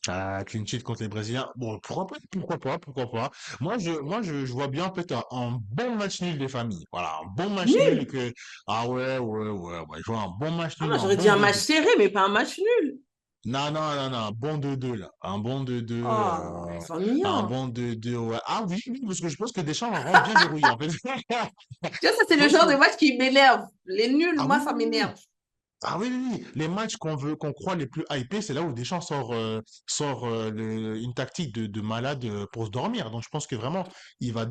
[SPEAKER 1] Ah, clean sheet contre les Brésiliens. Bon, pourquoi pas, pourquoi pas, pourquoi pas. Moi, je vois bien peut-être un bon match nul des familles. Voilà, un bon match nul et
[SPEAKER 2] Nul!
[SPEAKER 1] que, ah ouais, ouais, ouais, ouais, je vois un bon match
[SPEAKER 2] Ah,
[SPEAKER 1] nul,
[SPEAKER 2] moi,
[SPEAKER 1] un
[SPEAKER 2] j'aurais dit
[SPEAKER 1] bon
[SPEAKER 2] un
[SPEAKER 1] deux
[SPEAKER 2] match
[SPEAKER 1] deux.
[SPEAKER 2] serré, mais pas un match nul.
[SPEAKER 1] Non, non, non, non, un bon 2-2 là. Un bon 2-2,
[SPEAKER 2] Oh, c'est
[SPEAKER 1] un
[SPEAKER 2] ennuyant.
[SPEAKER 1] bon 2-2, ouais. Ah oui, oui, parce que je pense que Deschamps va vraiment bien verrouiller, en fait.
[SPEAKER 2] Tu vois, ça, c'est
[SPEAKER 1] Je
[SPEAKER 2] le
[SPEAKER 1] pense
[SPEAKER 2] genre de
[SPEAKER 1] que,
[SPEAKER 2] match qui m'énerve. Les nuls,
[SPEAKER 1] ah
[SPEAKER 2] moi,
[SPEAKER 1] oui,
[SPEAKER 2] ça
[SPEAKER 1] oui, oui, oui.
[SPEAKER 2] m'énerve.
[SPEAKER 1] Ah oui, oui, oui. Les matchs qu'on croit les plus hypés, c'est là où Deschamps sort une tactique de malade pour se dormir. Donc je pense que vraiment, il va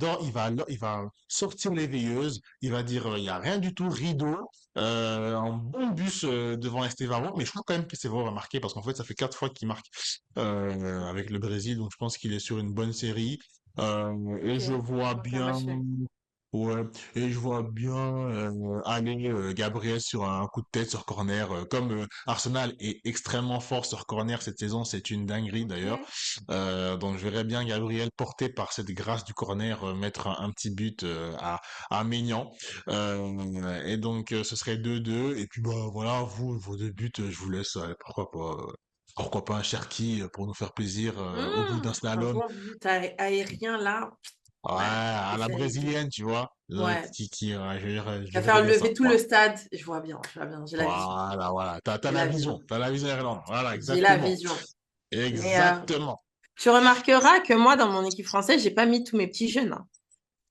[SPEAKER 1] sortir les veilleuses, il va dire, il y a rien du tout, rideau, un bon bus devant Estevao, mais je crois quand même que Estevao va marquer parce qu'en fait, ça fait 4 fois qu'il marque avec le Brésil, donc je pense qu'il est sur une bonne série. Et
[SPEAKER 2] Ok,
[SPEAKER 1] je vois
[SPEAKER 2] donc un
[SPEAKER 1] bien,
[SPEAKER 2] match nul.
[SPEAKER 1] ouais, et je vois bien aller Gabriel sur un coup de tête sur corner. Comme Arsenal est extrêmement fort sur corner cette saison, c'est une dinguerie d'ailleurs.
[SPEAKER 2] Ok.
[SPEAKER 1] Donc je verrais bien Gabriel porté par cette grâce du corner mettre un petit but à Maignan. Et donc ce serait 2-2. Et puis bah voilà, vous, vos deux buts, je vous laisse. Pourquoi pas un Cherki pour nous faire plaisir au bout d'un
[SPEAKER 2] Un
[SPEAKER 1] slalom.
[SPEAKER 2] bon but aérien, là.
[SPEAKER 1] Ouais,
[SPEAKER 2] Ouais,
[SPEAKER 1] à la
[SPEAKER 2] spécialité.
[SPEAKER 1] brésilienne, tu vois.
[SPEAKER 2] Ouais.
[SPEAKER 1] Je
[SPEAKER 2] Tu
[SPEAKER 1] le
[SPEAKER 2] vas
[SPEAKER 1] verrais
[SPEAKER 2] faire
[SPEAKER 1] bien ça.
[SPEAKER 2] lever tout le stade. Je vois bien, j'ai la vision.
[SPEAKER 1] Voilà, voilà. T'as
[SPEAKER 2] J'ai
[SPEAKER 1] la
[SPEAKER 2] la
[SPEAKER 1] vision.
[SPEAKER 2] vision.
[SPEAKER 1] T'as la vision Irlande. Voilà,
[SPEAKER 2] J'ai la
[SPEAKER 1] exactement.
[SPEAKER 2] vision. Mais
[SPEAKER 1] Exactement.
[SPEAKER 2] tu remarqueras que moi, dans mon équipe française, j'ai pas mis tous mes petits jeunes, hein.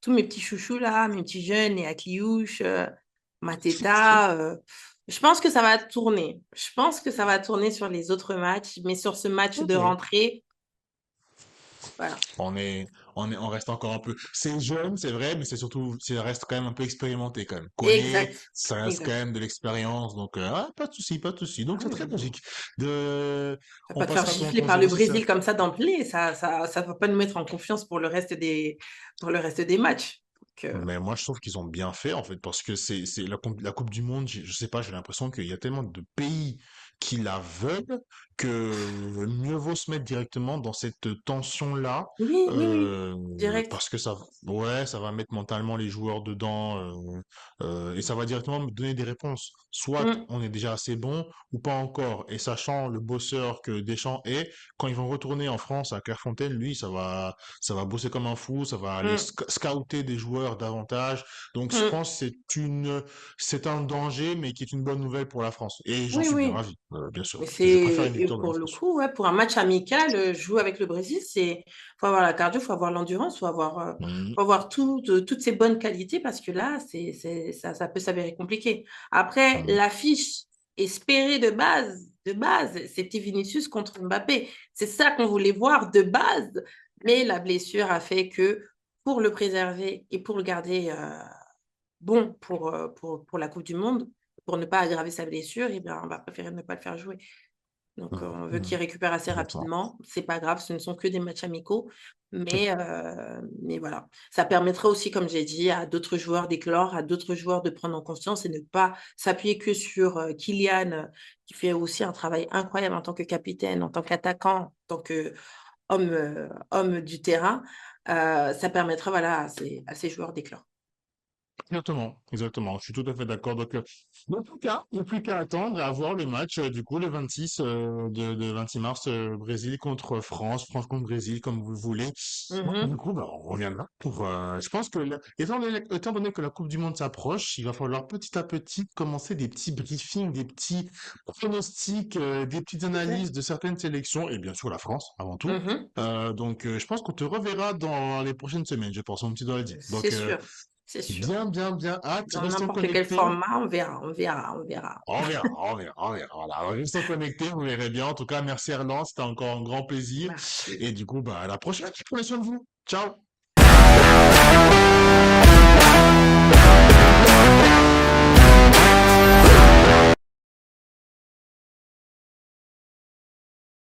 [SPEAKER 2] Tous mes petits chouchous là, mes petits jeunes, et Akliouche, Mateta. Je pense que ça va tourner. Je pense que ça va tourner sur les autres matchs, mais sur ce match de
[SPEAKER 1] Ok.
[SPEAKER 2] rentrée, voilà.
[SPEAKER 1] On est, on reste encore un peu. C'est jeune, c'est vrai, mais c'est surtout, ça reste quand même un peu expérimenté quand même. Connaît,
[SPEAKER 2] Exact.
[SPEAKER 1] ça reste quand
[SPEAKER 2] Exact.
[SPEAKER 1] même de l'expérience. Donc, ah, pas de souci, pas de souci.
[SPEAKER 2] Ah
[SPEAKER 1] Donc, c'est
[SPEAKER 2] oui,
[SPEAKER 1] très
[SPEAKER 2] non, non.
[SPEAKER 1] logique. De,
[SPEAKER 2] Tu vas
[SPEAKER 1] on
[SPEAKER 2] pas te faire
[SPEAKER 1] passera ton
[SPEAKER 2] gifler par
[SPEAKER 1] congé
[SPEAKER 2] le
[SPEAKER 1] aussi, ça.
[SPEAKER 2] Brésil comme ça d'emblée. Ça va pas nous mettre en confiance pour le reste des matchs. Donc,
[SPEAKER 1] Mais moi, je trouve qu'ils ont bien fait, en fait, parce que c'est la Coupe du Monde, je sais pas, j'ai l'impression qu'il y a tellement de pays qui la veulent que mieux vaut se mettre directement dans cette tension-là,
[SPEAKER 2] oui, oui, oui. Direct.
[SPEAKER 1] parce que ouais, ça va mettre mentalement les joueurs dedans, et ça va directement me donner des réponses. Soit
[SPEAKER 2] Mm,
[SPEAKER 1] on est déjà assez bon, ou pas encore. Et sachant le bosseur que Deschamps est, quand ils vont retourner en France à Clairefontaine, lui, ça va bosser comme un fou, ça va aller
[SPEAKER 2] mm,
[SPEAKER 1] scouter des joueurs davantage. Donc je
[SPEAKER 2] mm.
[SPEAKER 1] pense que c'est un danger, mais qui est une bonne nouvelle pour la France. Et j'en
[SPEAKER 2] Oui,
[SPEAKER 1] suis bien
[SPEAKER 2] oui.
[SPEAKER 1] ravi, bien sûr.
[SPEAKER 2] Mais
[SPEAKER 1] Je préfère une
[SPEAKER 2] et
[SPEAKER 1] victoire de la
[SPEAKER 2] pour le
[SPEAKER 1] France.
[SPEAKER 2] coup, ouais, pour un match amical, jouer avec le Brésil, faut avoir la cardio, faut avoir l'endurance,
[SPEAKER 1] Mhm.
[SPEAKER 2] faut avoir toutes ces bonnes qualités parce que là, ça peut s'avérer compliqué. Après,
[SPEAKER 1] Mhm.
[SPEAKER 2] l'affiche espérée de base, c'était Vinicius contre Mbappé. C'est ça qu'on voulait voir de base, mais la blessure a fait que pour le préserver et pour le garder bon pour la Coupe du Monde, pour ne pas aggraver sa blessure, eh bien, on va préférer ne pas le faire jouer. Donc,
[SPEAKER 1] Mhm.
[SPEAKER 2] on veut
[SPEAKER 1] Mhm.
[SPEAKER 2] qu'il récupère assez
[SPEAKER 1] Exactement.
[SPEAKER 2] rapidement. C'est pas grave, ce ne sont que des matchs amicaux. Mais voilà. Ça permettra aussi, comme j'ai dit, à d'autres joueurs d'éclore, à d'autres joueurs de prendre en conscience et ne pas s'appuyer que sur Kylian, qui fait aussi un travail incroyable en tant que capitaine, en tant qu'attaquant, en tant que homme du terrain. Ça permettra voilà, à ces joueurs d'éclore.
[SPEAKER 1] Exactement, exactement. Je suis tout à fait d'accord. Donc, dans tout cas, il n'y a plus qu'à attendre et à voir le match, du coup, le 26, de 26 mars, Brésil contre France, France contre Brésil, comme vous le voulez. Bon, du
[SPEAKER 2] Mhm.
[SPEAKER 1] coup, bah, on reviendra pour, je pense que, étant donné que la Coupe du Monde s'approche, il va falloir petit à petit commencer des petits briefings, des petits pronostics, des petites
[SPEAKER 2] Tout à fait.
[SPEAKER 1] analyses de certaines sélections et bien sûr la France, avant tout.
[SPEAKER 2] Mhm.
[SPEAKER 1] Donc, je pense qu'on te reverra dans les prochaines semaines, je pense, mon petit Doldy.
[SPEAKER 2] C'est
[SPEAKER 1] Donc,
[SPEAKER 2] sûr. C'est sûr.
[SPEAKER 1] bien, bien, bien hâte.
[SPEAKER 2] Dans
[SPEAKER 1] Restons
[SPEAKER 2] n'importe quel
[SPEAKER 1] connectés.
[SPEAKER 2] format, on verra, on verra, on verra.
[SPEAKER 1] On verra, on verra, on verra. Voilà, restons connectés, vous verrez bien. En tout cas, merci Erlan, c'était encore un grand plaisir.
[SPEAKER 2] Merci.
[SPEAKER 1] Et du coup, bah, à la prochaine. Prenez soin de vous. Ciao.